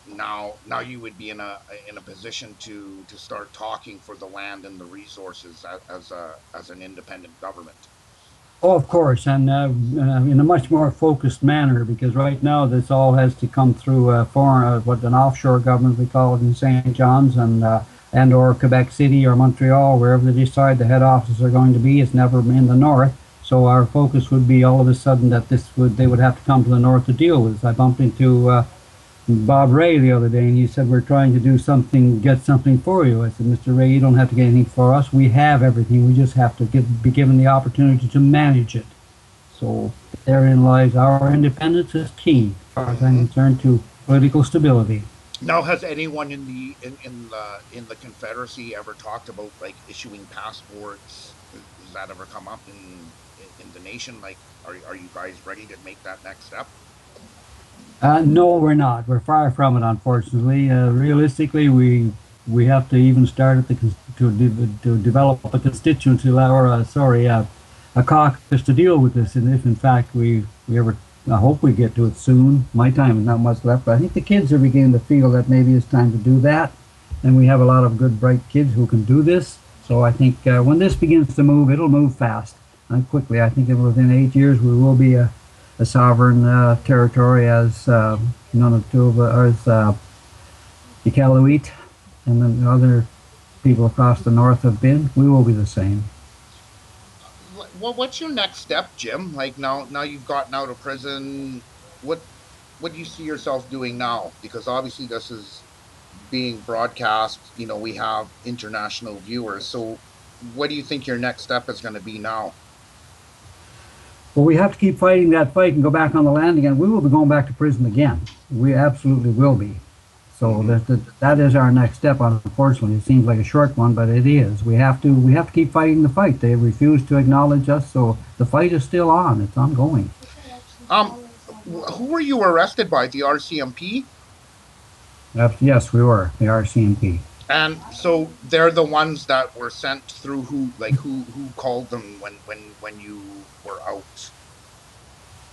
now you would be in a position to start talking for the land and the resources as an independent government? Oh, of course, and in a much more focused manner, because right now this all has to come through foreign, what an offshore government we call it in St. John's and or Quebec City or Montreal, wherever they decide the head offices are going to be. It's never in the north, so our focus would be all of a sudden that they would have to come to the north to deal with this. I bumped into Bob Ray the other day, and he said, we're trying to do something, get something for you. I said, Mr. Ray, you don't have to get anything for us. We have everything. We just have to be given the opportunity to manage it. So therein lies our independence is key, as far as I'm Hmm. concerned, to political stability. Now, has anyone in the Confederacy ever talked about like issuing passports? Has that ever come up in the nation? Like, are you guys ready to make that next step? No, we're not. We're far from it, unfortunately. Realistically, we have to even start at to develop a constituency or a caucus to deal with this. And if in fact we ever, I hope we get to it soon. My time is not much left, but I think the kids are beginning to feel that maybe it's time to do that. And we have a lot of good, bright kids who can do this. So I think when this begins to move, it'll move fast and quickly. I think that within 8 years we will be a sovereign territory as none of two of us, the Iqaluit and then the other people across the north have been. We will be the same. Well, what's your next step, Jim? Like now you've gotten out of prison. What what do you see yourself doing now? Because obviously this is being broadcast. You know, we have international viewers. So, what do you think your next step is going to be now? Well, we have to keep fighting that fight and go back on the land again. We will be going back to prison again. We absolutely will be. So Hmm. that is our next step. Unfortunately, it seems like a short one, but it is. We have to keep fighting the fight. They refuse to acknowledge us, so the fight is still on. It's ongoing. Um, who were you arrested by? The RCMP? Yes, we were the RCMP. And so they're the ones that were sent through who called them when you were out.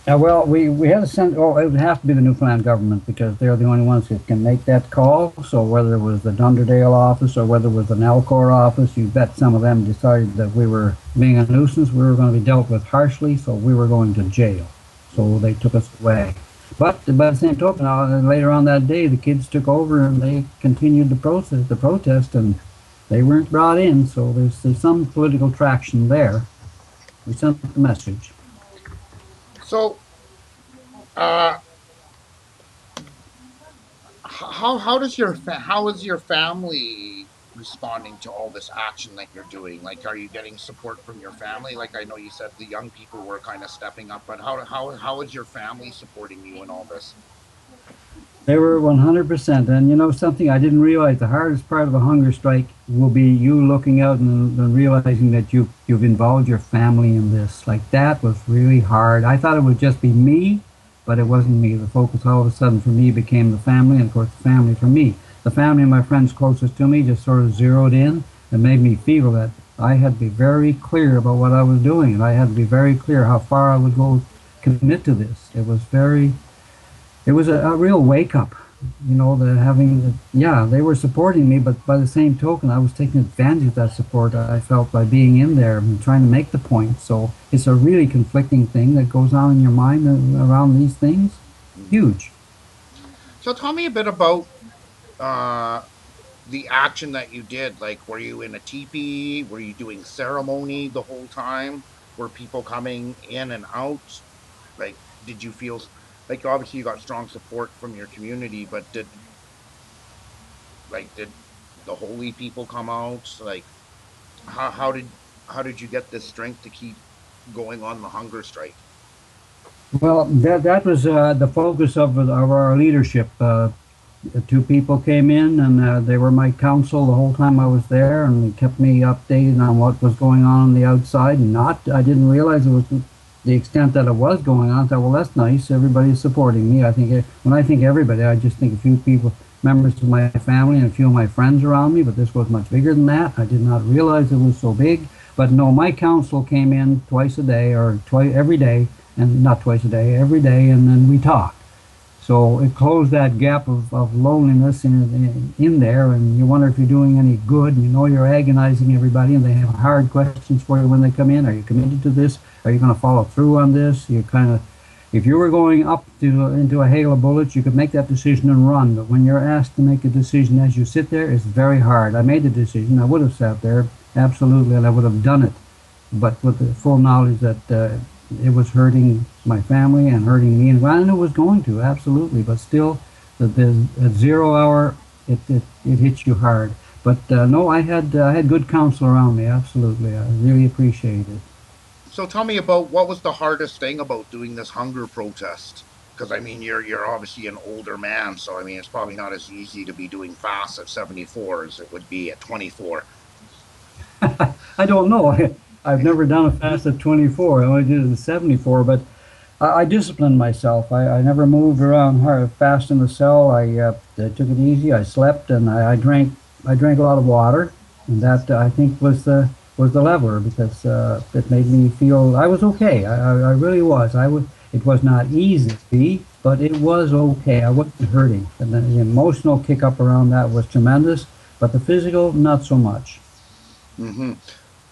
Well, we had to send. Oh, it would have to be the Newfoundland government because they're the only ones that can make that call. So whether it was the Dunderdale office or whether it was the Nalcor office, you bet some of them decided that we were being a nuisance. We were going to be dealt with harshly, so we were going to jail. So they took us away. But by the same token, later on that day, the kids took over and they continued the protest, and they weren't brought in. So there's some political traction there. We sent the message. So, uh, how is your family responding to all this action that you're doing? Like, are you getting support from your family? Like, I know you said the young people were kind of stepping up, but how is your family supporting you in all this? They were 100%. And you know something, I didn't realize the hardest part of a hunger strike will be you looking out and realizing that you've involved your family in this. Like that was really hard. I thought it would just be me, but it wasn't me. The focus all of a sudden for me became the family, and of course the family for me. The family and my friends closest to me just sort of zeroed in and made me feel that I had to be very clear about what I was doing, and I had to be very clear how far I would go commit to this. It was a real wake up, yeah, they were supporting me, but by the same token, I was taking advantage of that support I felt by being in there and trying to make the point. So it's a really conflicting thing that goes on in your mind around these things. Mhm. Huge. So tell me a bit about uh, the action that you did. Like, were you in a teepee? Were you doing ceremony the whole time? Were people coming in and out? Like, did you feel like obviously you got strong support from your community, but did the holy people come out? Like, how how did how did you get this strength to keep going on the hunger strike? Well, that was the focus of our leadership. Two people came in, and they were my counsel the whole time I was there, and they kept me updated on what was going on the outside. And not, I didn't realize it was the extent that it was going on. I thought, well, that's nice. Everybody's supporting me. I think when I think everybody, I just think a few people, members of my family, and a few of my friends around me. But this was much bigger than that. I did not realize it was so big. But no, my counsel came in twice a day, or twice every day, and not twice a day, every day, and then we talked. So it closed that gap of loneliness in there, and you wonder if you're doing any good. And you know you're agonizing everybody, and they have hard questions for you when they come in. Are you committed to this? Are you going to follow through on this? You kind of, if you were going up into a hail of bullets, you could make that decision and run. But when you're asked to make a decision as you sit there, it's very hard. I made the decision. I would have sat there absolutely, and I would have done it, but with the full knowledge that it was hurting my family and hurting me, and I knew it was going to, absolutely. But still, the at 0 hour, it hits you hard. But no, I had good counsel around me. Absolutely, I really appreciate it. So tell me about what was the hardest thing about doing this hunger protest? Because I mean, you're obviously an older man, so I mean, it's probably not as easy to be doing fast at 74 as it would be at 24. I don't know. I've never done a fast at 24. I only did it at 74, but I disciplined myself. I never moved around hard, fast in the cell. I took it easy. I slept, and I drank a lot of water, and that I think was the lever, because it made me feel I was okay. I really was. It was not easy, but it was okay. I wasn't hurting, and the emotional kick up around that was tremendous, but the physical not so much. Hmm.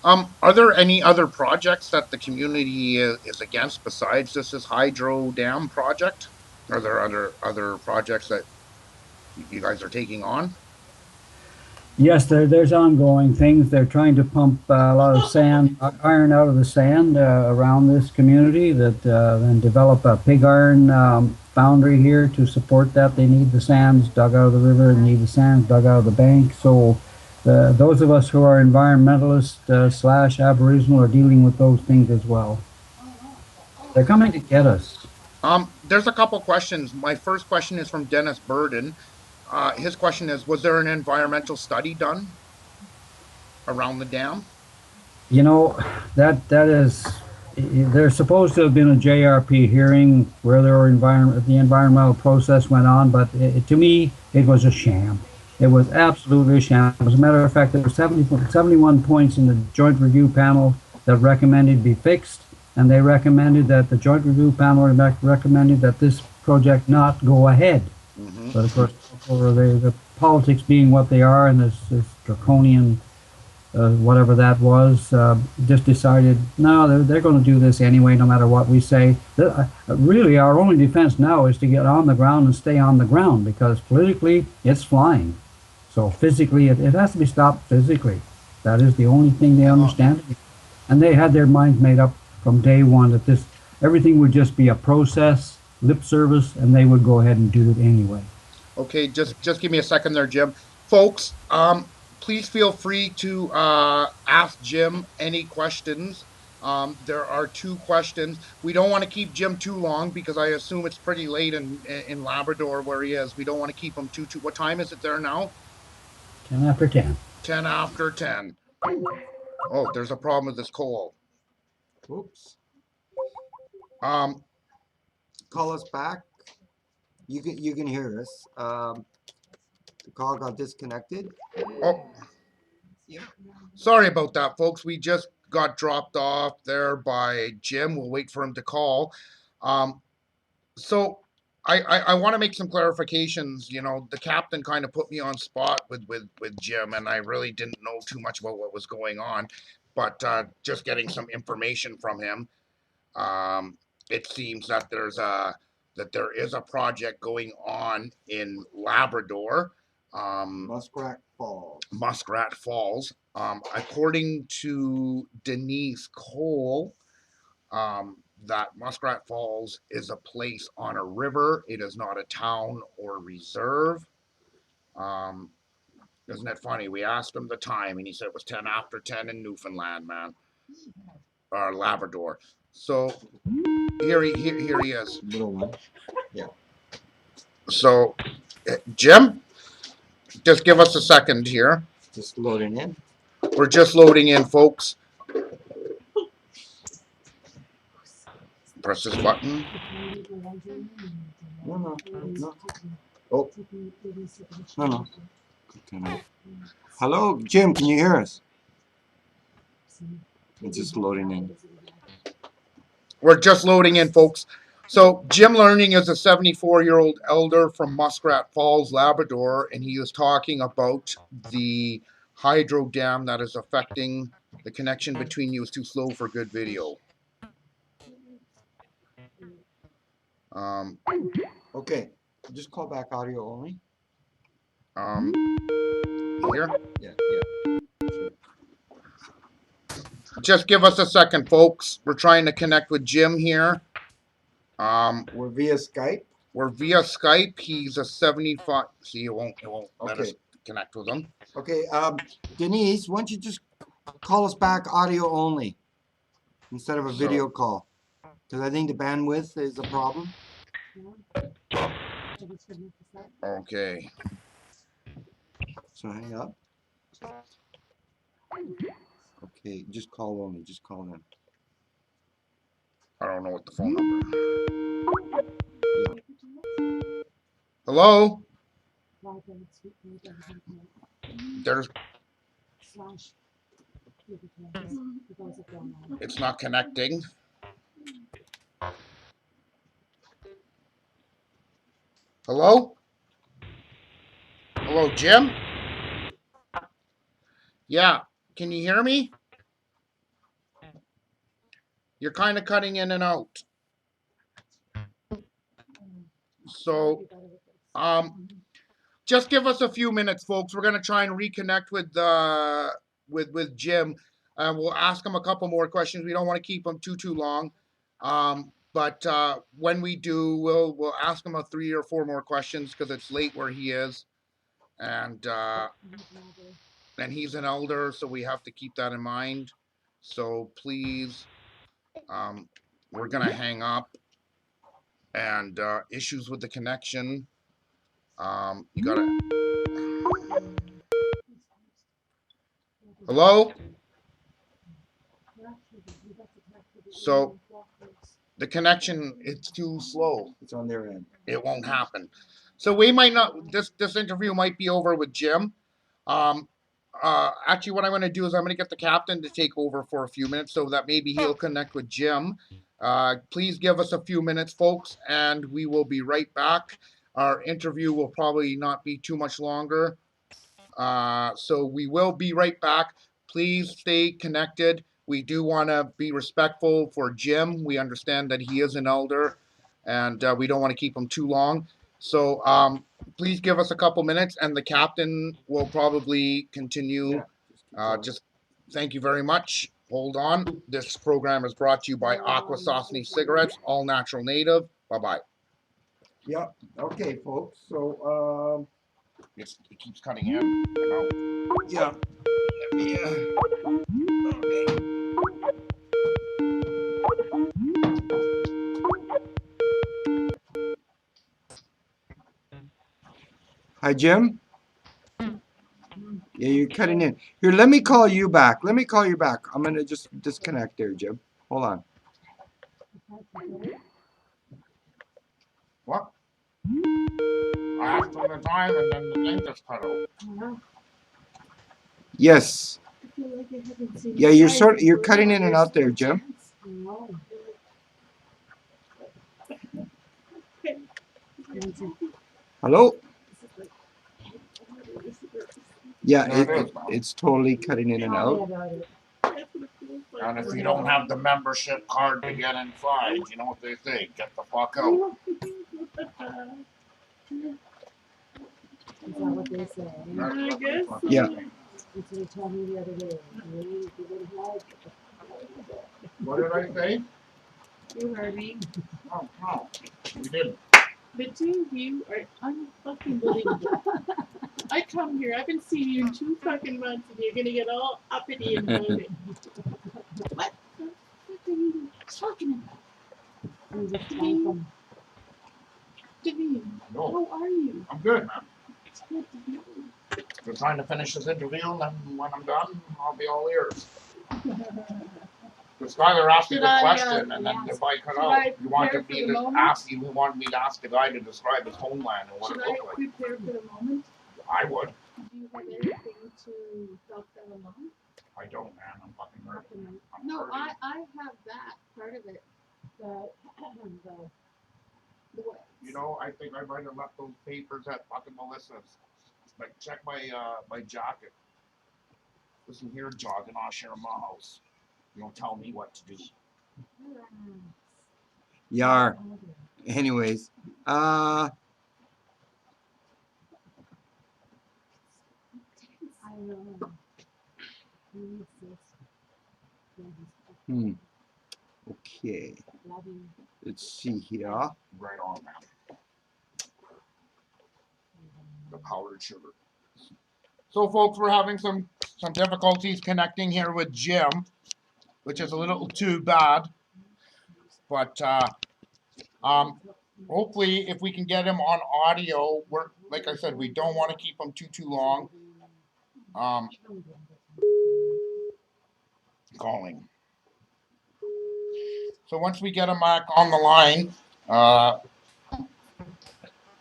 Are there any other projects that the community is against besides this hydro dam project? Are there other projects that you guys are taking on? Yes, there's ongoing things. They're trying to pump a lot of sand, iron out of the sand around this community, and develop a pig iron foundry here to support that. They need the sands dug out of the river, and need the sands dug out of the bank. So those of us who are environmentalists slash Aboriginal are dealing with those things as well. They're coming to get us. There's a couple questions. My first question is from Dennis Burden. His question is: was there an environmental study done around the dam? You know, that is, there's supposed to have been a JRP hearing where the environmental process went on, but to me, it was a sham. It was absolutely a sham. As a matter of fact, there were 71 points in the joint review panel that recommended be fixed, and they recommended that the joint review panel recommended that this project not go ahead. Hmm. But of course, for the politics being what they are, and this draconian whatever that was, just decided, no, they're going to do this anyway, no matter what we say. Really, our only defense now is to get on the ground and stay on the ground, because politically, it's flying. So physically, it has to be stopped physically. That is the only thing they understand. And they had their minds made up from day one that everything would just be a process, lip service, and they would go ahead and do it anyway. Okay, just give me a second there, Jim. Folks, please feel free to ask Jim any questions. There are two questions. We don't want to keep Jim too long because I assume it's pretty late in Labrador where he is. We don't want to keep him too. What time is it there now? 10 after 10. 10 after 10. Oh, there's a problem with this call. Oops. Um, Call us back. You can hear us. The call got disconnected. oh, Yeah. sorry about that, folks. We just got dropped off there by Jim. We'll wait for him to call. Um, so I want to make some clarifications. You know, the captain kind of put me on spot with Jim, and I really didn't know too much about what was going on, but just getting some information from him. It seems that there's that there is a project going on in Labrador, Muskrat Falls. Muskrat Falls. According to Denise Cole, that Muskrat Falls is a place on a river. It is not a town or reserve. Isn't it funny? We asked him the time, and he said it was 10 after 10 in Newfoundland, man, or Labrador. So here he is. Little one. Yeah. So, Jim, just give us a second here. Just loading in. We're just loading in, folks. Press this button. No. Oh. No. Hello, Jim, can you hear us? It's just loading in. We're just loading in, folks. So Jim Learning is a 74-year-old elder from Muskrat Falls, Labrador, and he is talking about the hydro dam that is affecting the connection between you. Is too slow for good video. Okay, just call back audio only. Here? Yeah. Just give us a second, folks. We're trying to connect with Jim here. We're via Skype. We're via Skype. He's a 75. See, it won't let us connect with him. Okay, Denise, why don't you just call us back audio only instead of a video call? Because I think the bandwidth is a problem. Okay. So hang up. Okay, just call only. Just call in. I don't know what the phone number is. Hello? There's. It's not connecting. Hello? Hello, Jim? Yeah. Can you hear me? You're kind of cutting in and out. So, just give us a few minutes, folks. We're gonna try and reconnect with Jim. We'll ask him a couple more questions. We don't want to keep him too long. But when we do, we'll ask him 3 or 4 more questions because it's late where he is, and he's an elder, so we have to keep that in mind. So please, we're gonna hang up. And issues with the connection. You gotta. Hello? So the connection, it's too slow. It's on their end. It won't happen. So we might not, this interview might be over with Jim. Actually, what I'm going to do is I'm going to get the captain to take over for a few minutes so that maybe he'll connect with Jim. Please give us a few minutes, folks, and we will be right back. Our interview will probably not be too much longer. So we will be right back. Please stay connected. We do want to be respectful for Jim. We understand that he is an elder, and we don't want to keep him too long. So please give us a couple minutes, and the captain will probably continue. Just thank you very much. Hold on. This program is brought to you by Akwesasne Cigarettes, all natural native. Bye-bye. Yeah. Okay, folks. So it keeps cutting in. Yeah. Okay. Hi, Jim. Yeah, you're cutting in. Here, let me call you back. I'm gonna just disconnect there, Jim. Hold on. What? I asked for the time and then the thing just cut out. Yes. Yeah, you're cutting in and out there, Jim. Hello? Yeah, it's totally cutting in and out. And if you don't have the membership card to get inside, you know what they say, get the fuck out. Is that what they say? I guess so. Yeah. That's what they told me the other day. You would have. What did I say? You heard me. Oh, no, you didn't. The two of you are unfucking believable. I come here, I haven't seen you in 2 fucking months, and you're gonna get all uppity and bloated. What the fuck are you talking about? I'm just talking. Janine, No, how are you? I'm good, man. It's good to be We're trying to finish this interview, and then when I'm done, I'll be all ears. Because Skylar asked me Should the I, question, and then yes. if I cut Should out, I you wanted prepare me for the to moment? ask you, wanted me to ask the guy to describe his homeland and what Should it I looked like. prepare for the moment? I would. Do you have anything to help them along? I don't, man. I'm fucking hurting. I'm No, hurting. I have that part of it. The what? You know, I think I might have left those papers at fucking Melissa's. Like, check my my jacket. Listen here, jogging, I'll share my house. You don't tell me what to do. Yarrrr. Anyways, I know. okay. Love you. Let's see here. Right on, man. The powdered sugar. So, folks, we're having some difficulties connecting here with Jim, which is a little too bad. But hopefully, if we can get him on audio, we're like I said, we don't want to keep him too long. Calling. So once we get him back on the line,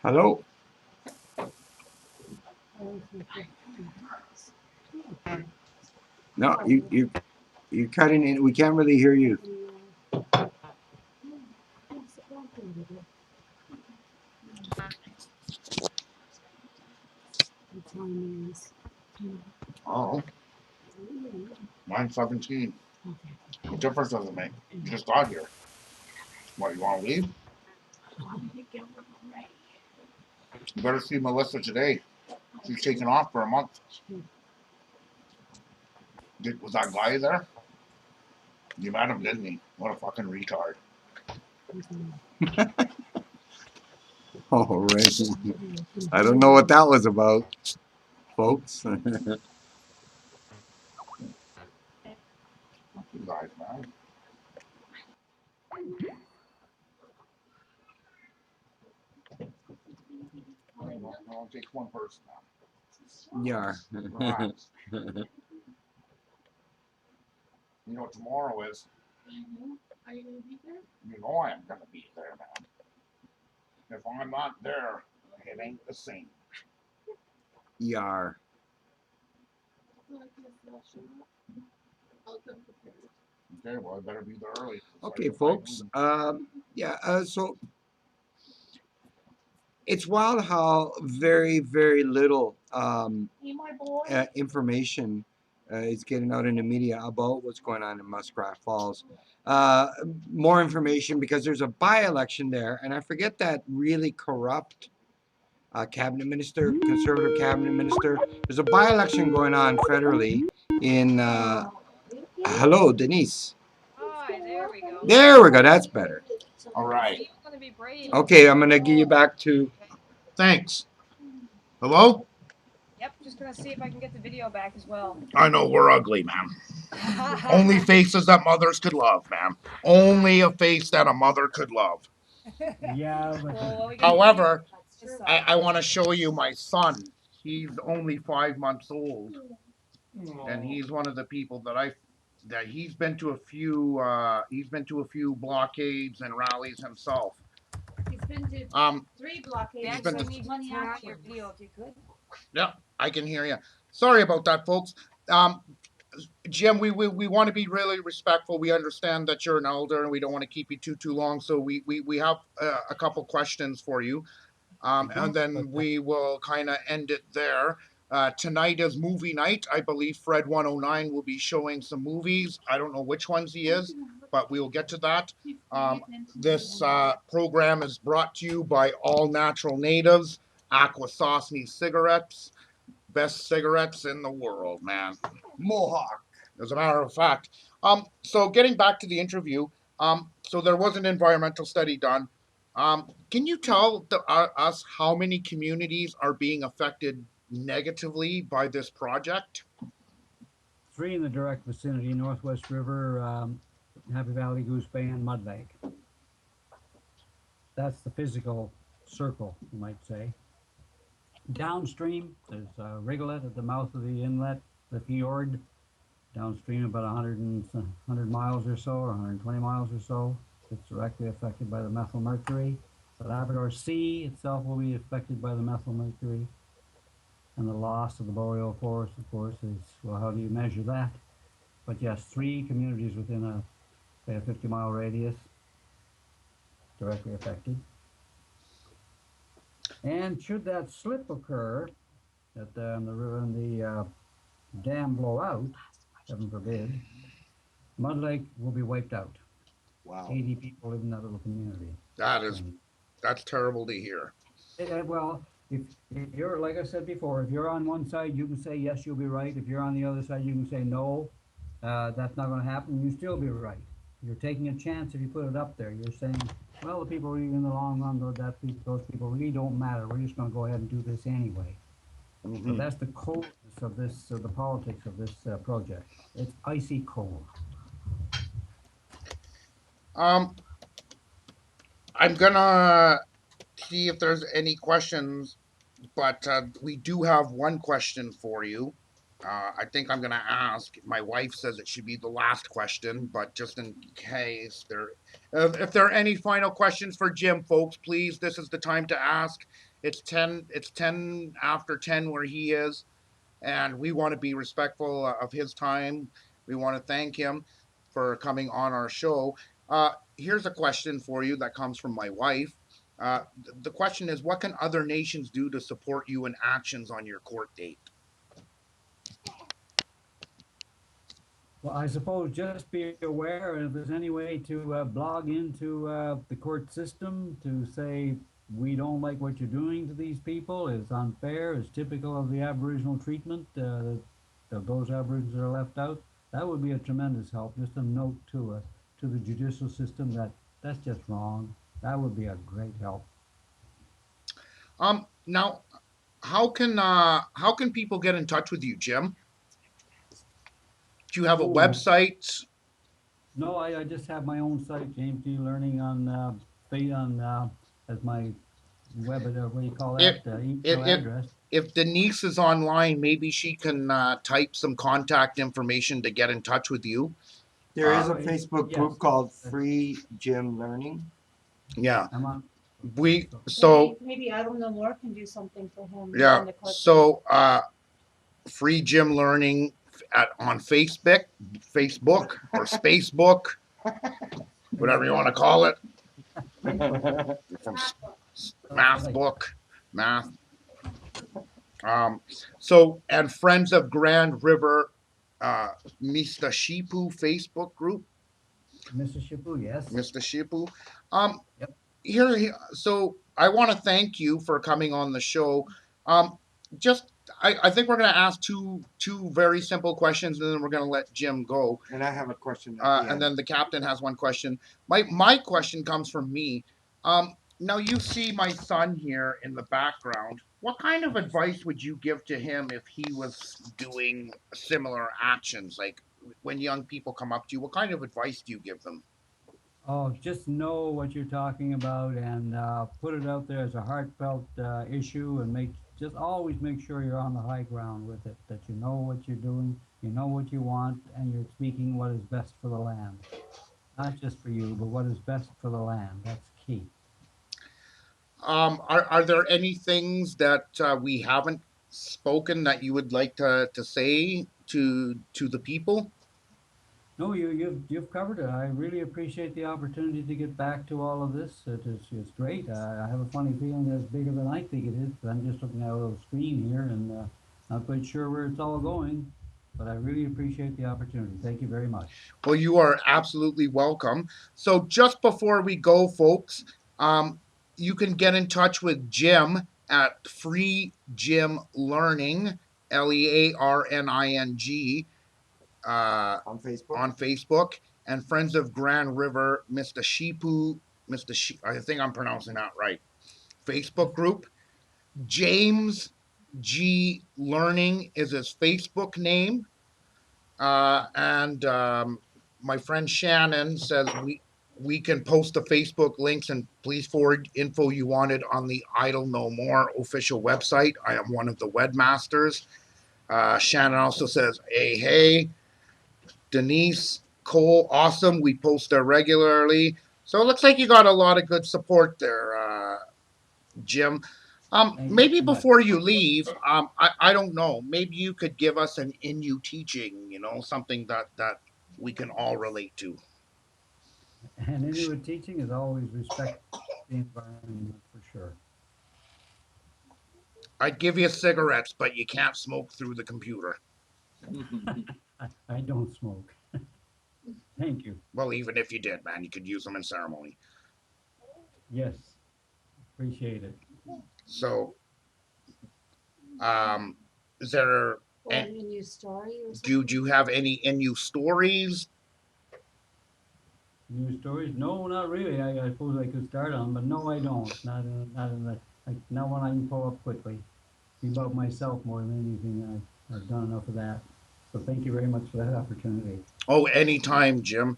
Hello. No, you're cutting in. We can't really hear you. oh, mine's 17. What difference does it make? You just got here. What, you want to leave? You better see Melissa today. She's taking off for a month. Was that guy there? You met him, didn't he? What a fucking retard. Oh, right. I don't know what that was about, folks. You guys, man. Well, it takes one person now. Yarrrr. Relax. You know what tomorrow is? Are you gonna be there? You know I am gonna be there, man. If I'm not there, it ain't the same. Yarrrr. So I guess I'll show up. I'll come prepared. Okay, well, I better be there early. Okay, folks. So it's wild how very, very little Hey, my boy. information is getting out in the media about what's going on in Muskrat Falls. More information because there's a by-election there, and I forget that really corrupt cabinet minister, conservative cabinet minister. There's a by-election going on federally in. Hello, Denise. Hi, there we go. There we go. That's better. All right. Steve's gonna be brave. Okay, I'm gonna give you back to. Thanks. Hello? Yep, just gonna see if I can get the video back as well. I know we're ugly, man. Only faces that mothers could love, man. Only a face that a mother could love. Yeah, Well, what we can However, do is, I want to show you my son. He's only 5 months old, and he's one of the people that he's been to a few blockades and rallies himself. He's been to 3 blockades. Max, been I to- need you to turn on your video if you could. Yeah, I can hear you. Sorry about that, folks. Jim, we want to be really respectful. We understand that you're an elder and we don't want to keep you too long. So we have a couple questions for you. And then we will kind of end it there. Tonight is movie night. I believe Fred 109 will be showing some movies. I don't know which ones he is. but we will get to that. He's paying Um, attention to this the program is brought to you by All Natural Natives, Akwesasne Cigarettes, best cigarettes in the world, man. Mohawk. As a matter of fact. So getting back to the interview, so there was an environmental study done. Can you tell us how many communities are being affected negatively by this project? Three in the direct vicinity: Northwest River, Happy Valley, Goose Bay, and Mud Lake. That's the physical circle, you might say. Downstream, there's Rigolet at the mouth of the inlet, the fjord. Downstream, about 100 miles or so, or 120 miles or so, it's directly affected by the methyl mercury. The Labrador Sea itself will be affected by the methyl mercury. And the loss of the boreal forest, of course, is, well, how do you measure that? But yes, three communities within say, a 50-mile radius directly affected. And should that slip occur, that the river and the dam blow out, heaven forbid, Mud Lake will be wiped out. Wow. 80 people live in that little community. That's terrible to hear. Well, if you're, like I said before, if you're on one side, you can say yes, you'll be right. If you're on the other side, you can say no, that's not going to happen. You still be right. You're taking a chance if you put it up there. You're saying, well, the people really in the long run, those people really don't matter. We're just going to go ahead and do this anyway. Mm-hmm. So that's the coldness of this, the politics of this project. It's icy cold. I'm gonna see if there's any questions, but we do have one question for you. I think I'm gonna ask. My wife says it should be the last question, but just in case if there are any final questions for Jim, folks, please, this is the time to ask. It's 10 after 10 where he is, and we want to be respectful of his time. We want to thank him for coming on our show. Here's a question for you that comes from my wife. The question is, what can other nations do to support you in actions on your court date? Well, I suppose just be aware, and if there's any way to blog into the court system to say, we don't like what you're doing to these people, it's unfair, it's typical of the Aboriginal treatment of those Aborigines that are left out, that would be a tremendous help. Just a note to the judicial system that that's just wrong. That would be a great help. Now, how can people get in touch with you, Jim? Do you have a website? No, I just have my own site, James D. Learning on as my web, what do you call that? Email address. If Denise is online, maybe she can type some contact information to get in touch with you. There is a Facebook group called Free Gym Learning. Yeah. I'm on. Maybe idlenomore can do something for him. Yeah. So Free Gym Learning on Facebook or Spacebook, whatever you want to call it. Math. So, and Friends of Grand River Mr. Shipu Facebook group. Mr. Shipu, yes. Mr. Shipu. Yep. Here, so I want to thank you for coming on the show. I think we're going to ask two very simple questions, and then we're going to let Jim go. And I have a question. And then the captain has one question. My question comes from me. Now you see my son here in the background. What kind of advice would you give to him if he was doing similar actions? Like when young people come up to you, what kind of advice do you give them? Oh, just know what you're talking about and put it out there as a heartfelt issue, and just always make sure you're on the high ground with it, that you know what you're doing, you know what you want, and you're speaking what is best for the land. Not just for you, but what is best for the land. That's key. Are there any things that we haven't spoken that you would like to say to the people? No, you've covered it. I really appreciate the opportunity to get back to all of this. It's great. I have a funny feeling that it's bigger than I think it is, but I'm just looking at a little screen here and not quite sure where it's all going. but I really appreciate the opportunity. Thank you very much. Well, you are absolutely welcome. So just before we go, folks, you can get in touch with Jim at Free Jim Learning, Learning, on Facebook, and Friends of Grand River, Mr. Shipu, I think I'm pronouncing that right. Facebook group. James G Learning is his Facebook name. And my friend Shannon says we can post the Facebook links and please forward info you wanted on the Idle No More official website. I am one of the webmasters. Shannon also says, hey, Denise Cole, awesome. We post there regularly. So it looks like you got a lot of good support there, Jim. Thank you Maybe very much. before you leave, I don't know. Maybe you could give us an Inuit teaching, something that we can all relate to. And Inuit teaching is always respect the environment for sure. I'd give you cigarettes, but you can't smoke through the computer. I don't smoke. Thank you. Well, even if you did, man, you could use them in ceremony. Yes, appreciate it. So, is there? Or any new story or Do you have any Inuit stories? News stories? No, not really. I suppose I could start on, but no, I don't. Not in the like not one I can pull up quickly. Be about myself more than anything. I've done enough of that. So thank you very much for that opportunity. Oh, anytime, Jim.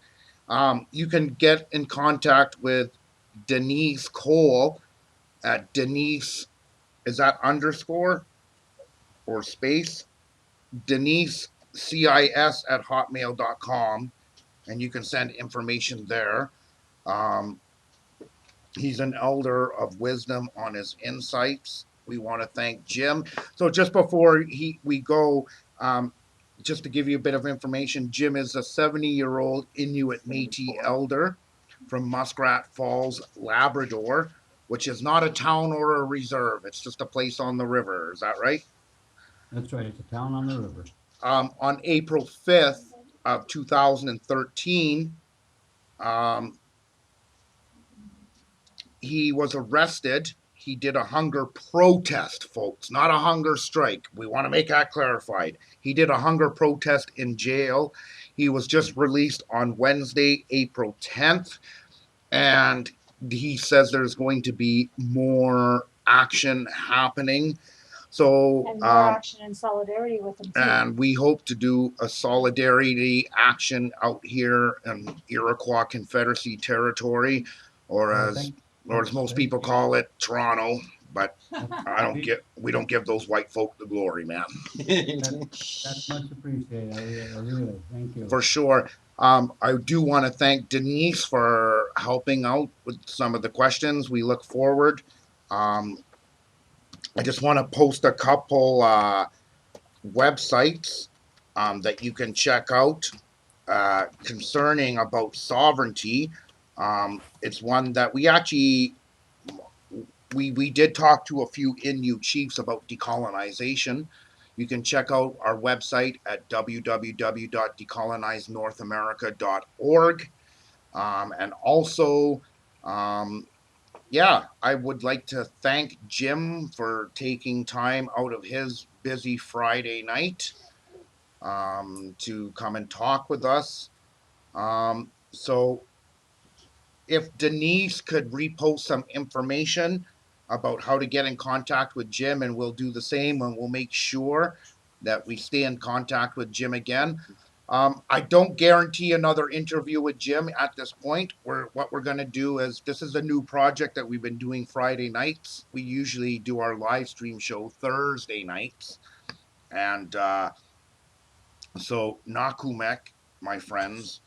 You can get in contact with Denise Cole at Denise. Is that underscore or space? Denise CIS at hotmail.com, and you can send information there. Um, he's an elder of wisdom on his insights. We want to thank Jim. So just before we go, just to give you a bit of information, Jim is a 70-year-old Inuit-Metis elder from Muskrat Falls, Labrador, which is not a town or a reserve. It's just a place on the river. Is that right? That's right. It's a town on the river. On April 5th of 2013, he was arrested. He did a hunger protest, folks, not a hunger strike. We want to make that clarified. He did a hunger protest in jail. He was just released on Wednesday, April 10th, and he says there's going to be more action happening. So, and more action in solidarity with them too. And we hope to do a solidarity action out here in Iroquois Confederacy territory, or as most people call it, Toronto. But we don't give those white folk the glory, man. That's much appreciated. I really thank you. For sure. I do want to thank Denise for helping out with some of the questions. We look forward. I just want to post a couple websites that you can check out concerning about sovereignty. It's one that we actually we did talk to a few Inuit chiefs about decolonization. You can check out our website at www.decolonizenorthamerica.org. And also, I would like to thank Jim for taking time out of his busy Friday night to come and talk with us. So if Denise could repost some information about how to get in contact with Jim, and we'll do the same, and we'll make sure that we stay in contact with Jim again. I don't guarantee another interview with Jim at this point. What we're going to do is, this is a new project that we've been doing Friday nights. We usually do our live stream show Thursday nights. And so, Nakumek, my friends,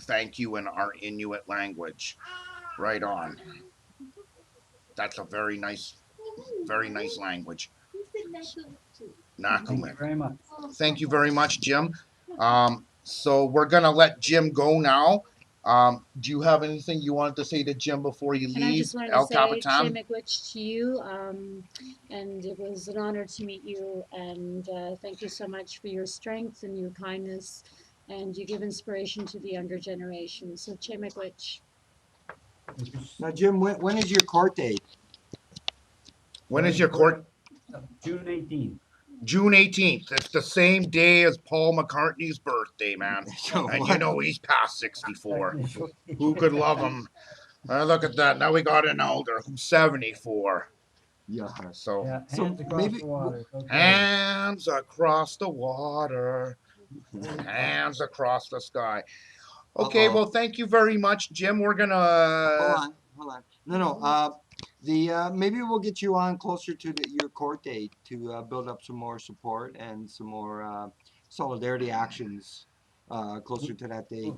thank you in our Inuit language. Right on. That's a very nice language. Nakumek. Thank you very much. Thank you very much, Jim. So we're going to let Jim go now. Do you have anything you wanted to say to Jim before you And I leave, just wanted to El say, Capitan? Miigwech to you, and it was an honor to meet you, and thank you so much for your strength and your kindness, and you give inspiration to the younger generation. So, Miigwech. Now, Jim, when is your court date? When is your court? June 18th. June 18th. It's the same day as Paul McCartney's birthday, man. So And you what? know he's past 64. Who could love him? Look at that. Now we got an elder who's 74. Yeah. So, Yeah, So hands across maybe the water. Okay. hands across the water, hands across the sky. Okay, Uh-oh. well, thank you very much, Jim. We're Hold gonna. on, hold on. No. Maybe we'll get you on closer to your court date to build up some more support and some more solidarity actions closer to that date.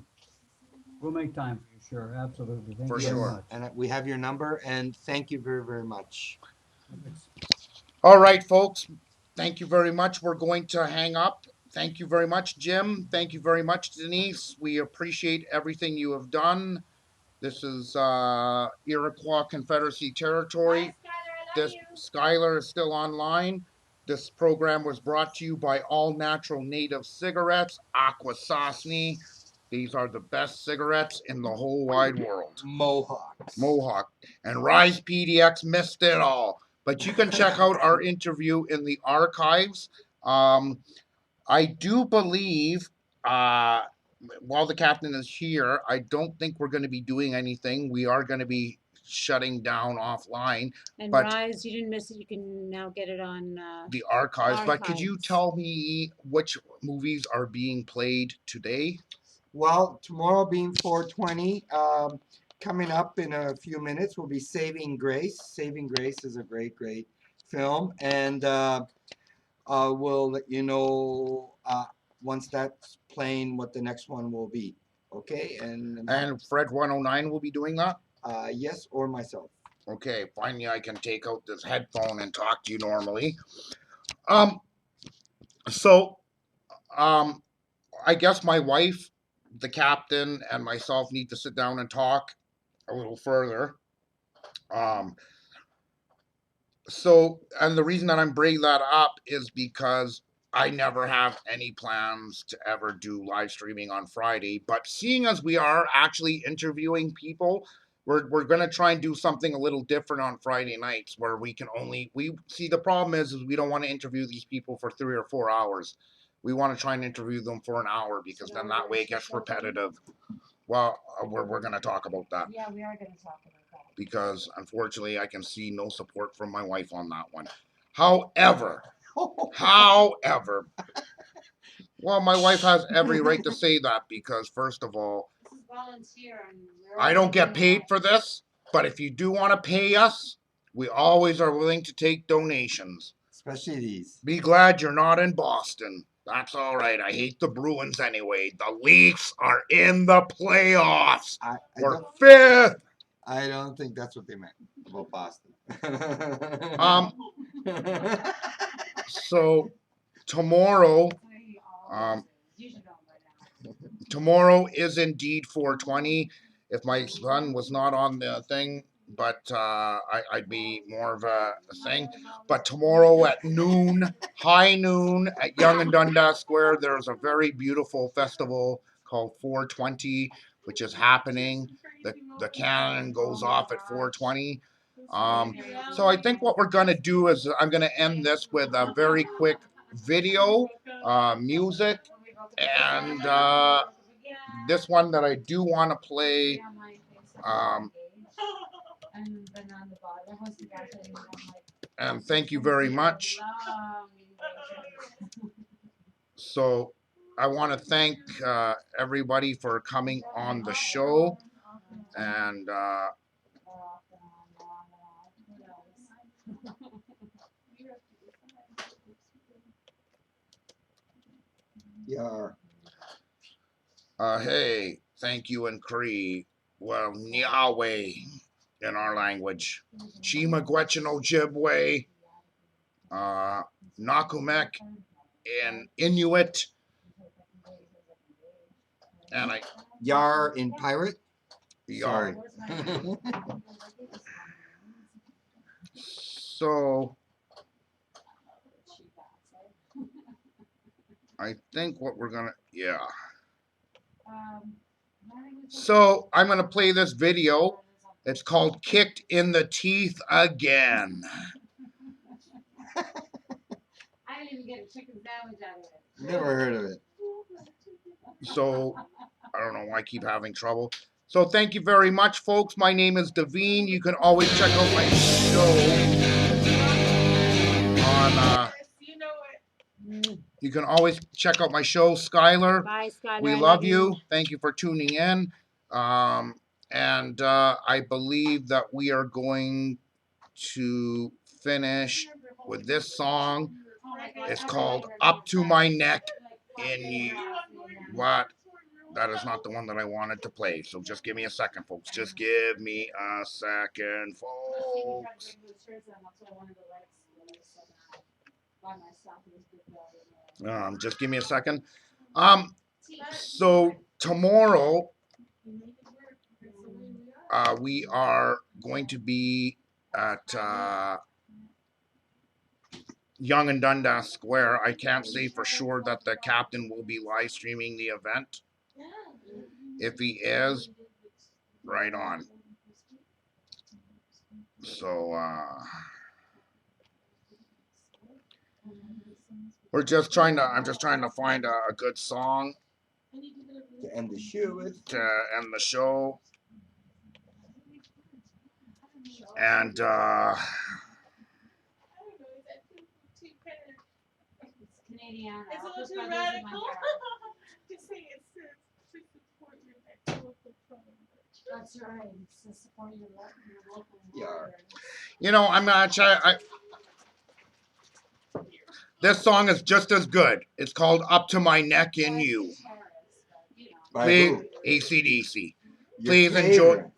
We'll make time for you, sure. Absolutely. Thank For you very sure. much. And we have your number, and thank you very, very much. All right, folks. Thank you very much. We're going to hang up. Thank you very much, Jim. Thank you very much, Denise. We appreciate everything you have done. This is Iroquois Confederacy territory. This Skylar is still online. This program was brought to you by All Natural Native Cigarettes, Akwesasne. These are the best cigarettes in the whole wide world. Mohawk. And Rise PDX missed it all. But you can check out our interview in the archives. I do believe, while the captain is here, I don't think we're going to be doing anything. We are going to be shutting down offline. And But Rise, you didn't miss it. You can now get it on the archives. But could you archives. tell me which movies are being played today? Well, tomorrow being 420, coming up in a few minutes will be Saving Grace. Saving Grace is a great, great film, and we'll let you know once that's playing what the next one will be. Okay, And Fred 109 will be doing that? Yes, or myself. Okay, finally I can take out this headphone and talk to you normally. So, I guess my wife, the captain, and myself need to sit down and talk a little further. And the reason that I'm bringing that up is because I never have any plans to ever do live streaming on Friday. But seeing as we are actually interviewing people, we're gonna try and do something a little different on Friday nights where we see the problem is we don't want to interview these people for 3 or 4 hours. We want to try and interview them for an hour because then that way it gets repetitive. Well, we're gonna talk about that. Yeah, we are going to talk about that. Because unfortunately I can see no support from my wife on that one. However, well, my wife has every right to say that because first of all, This is volunteer and I don't get paid for this, but if you do want to pay us, we always are willing to take donations. Especially these. Be glad you're not in Boston. That's all right. I hate the Bruins anyway. The Leafs are in the playoffs. We're fifth. I don't think that's what they meant about Boston. So tomorrow, tomorrow is indeed 420. If my son was not on the thing, but I'd be more of a thing. But tomorrow at noon, high noon at Yonge and Dundas Square, there's a very beautiful festival called 420, which is happening. The cannon goes off at 420. So I think what we're going to do is I'm going to end this with a very quick video, music, and this one that I do want to play. And thank you very much. So I want to thank everybody for coming on the show. And Yarrrr. Hey, thank you in Cree. Well, Yahweh in our language. Chima Gwetchin Ojibwe. Nakumek in Inuit. And I Yarrrr in pirate. Yarrrr. Sorry. So I think what we're gonna So I'm gonna play this video. It's called "Kicked in the Teeth Again." I didn't even get a chicken sandwich out of it. Never heard of it. So I don't know why I keep having trouble. So thank you very much, folks. My name is Devine. You can always check out my show on you can always check out my show, Skylar. Bye, Skylar. We I love you. Thank you for tuning in. And I believe that we are going to finish with this song. It's called "Up to My Neck in You." What? That is not the one that I wanted to play. So just give me a second, folks. Just give me a second, folks. Just give me a second. So tomorrow, we are going to be at Yonge and Dundas Square. I can't say for sure that the captain will be live streaming the event. If he is, right on. So I'm just trying to find a good song To end the show with. to end the show. And Canadian It's a little too radical. Just say it's to support your local province. That's right. It's to support your local. Yarrrr. you know, I'm gonna try. This song is just as good. It's called "Up to My Neck in You." By Please, who? AC/DC. Your Please enjoy. favorite.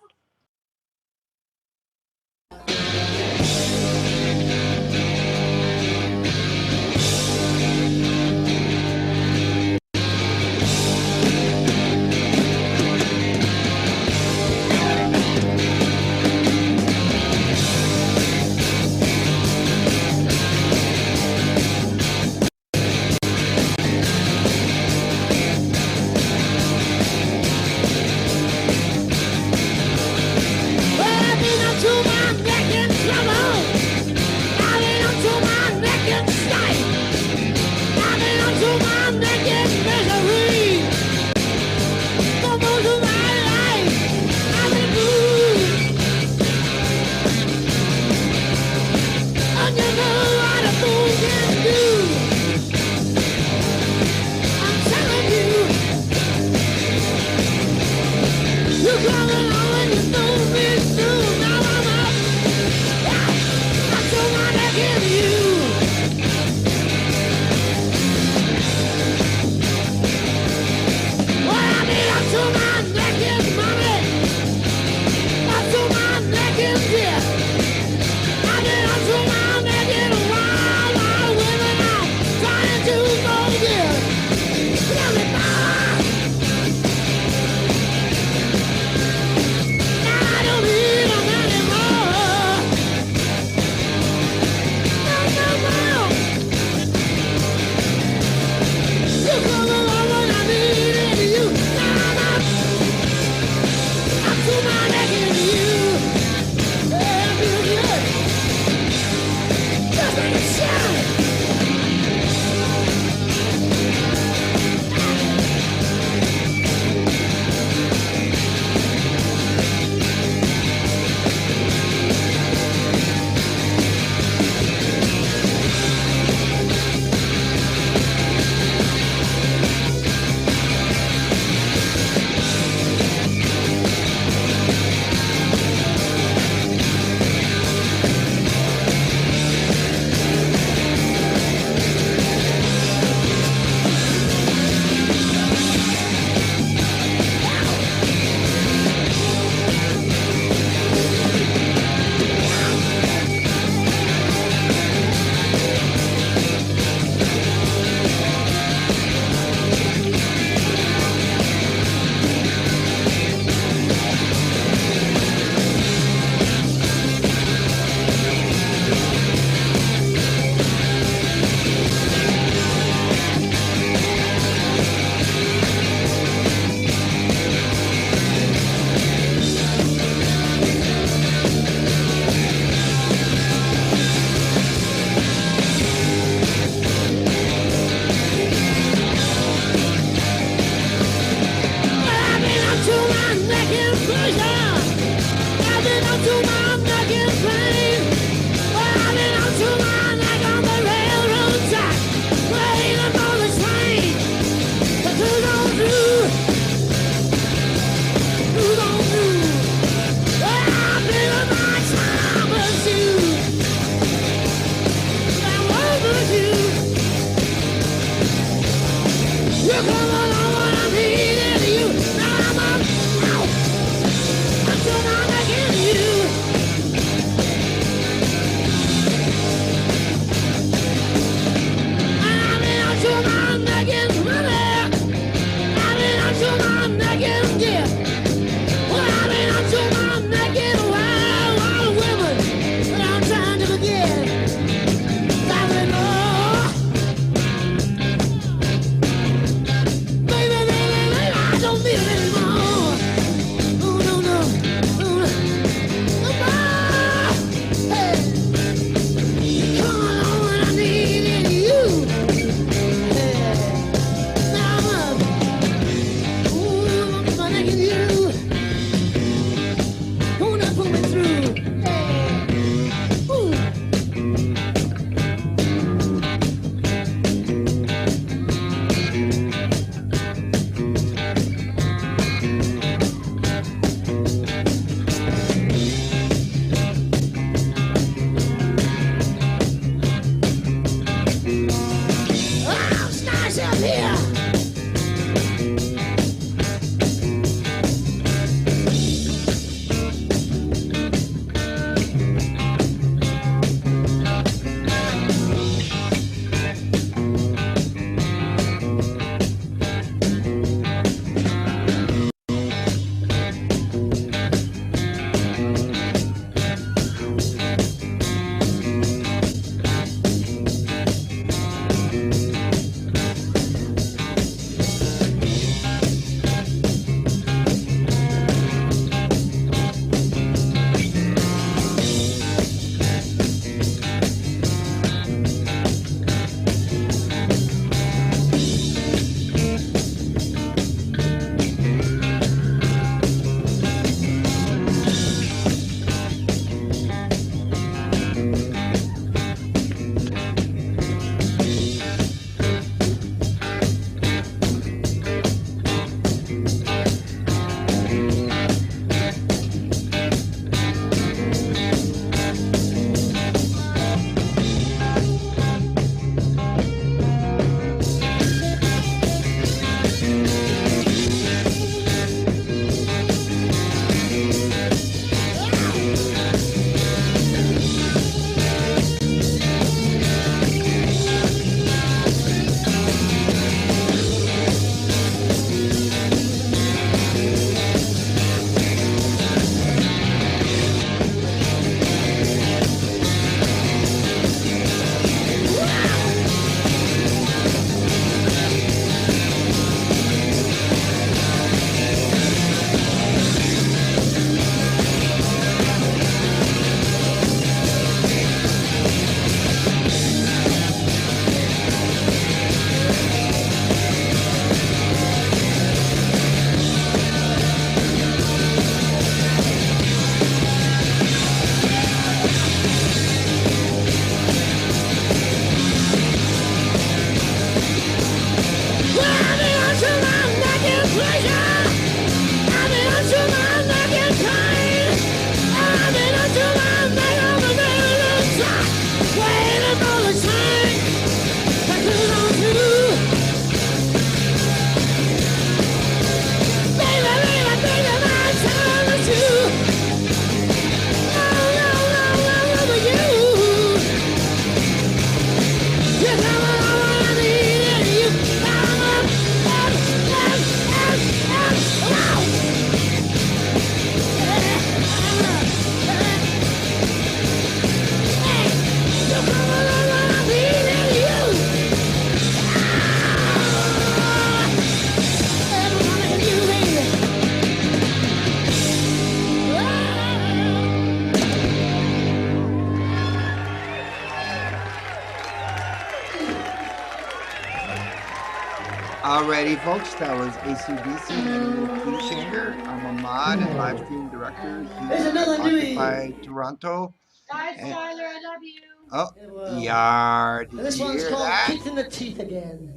Alrighty, folks, that was ACDC. My name is King Shanger. I'm a mod and live stream director There's here at another Occupy Toronto. Bye, And- Skylar. I love you. Oh, Well, Yarrrr, and did this you one's hear called that? Kicked in the Teeth again.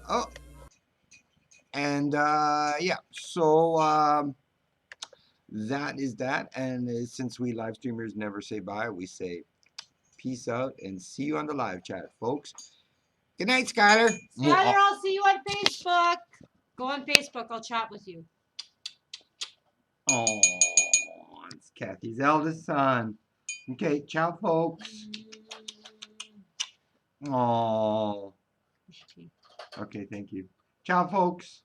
Oh, and yeah, so that is that. And since we live streamers never say bye, we say peace out and see you on the live chat, folks. Good night, Skylar. Skylar, I'll see you on Facebook. Go on Facebook. I'll chat with you. Oh, it's Kathy's eldest son. Okay, ciao, folks. Oh. Okay, thank you. Ciao, folks.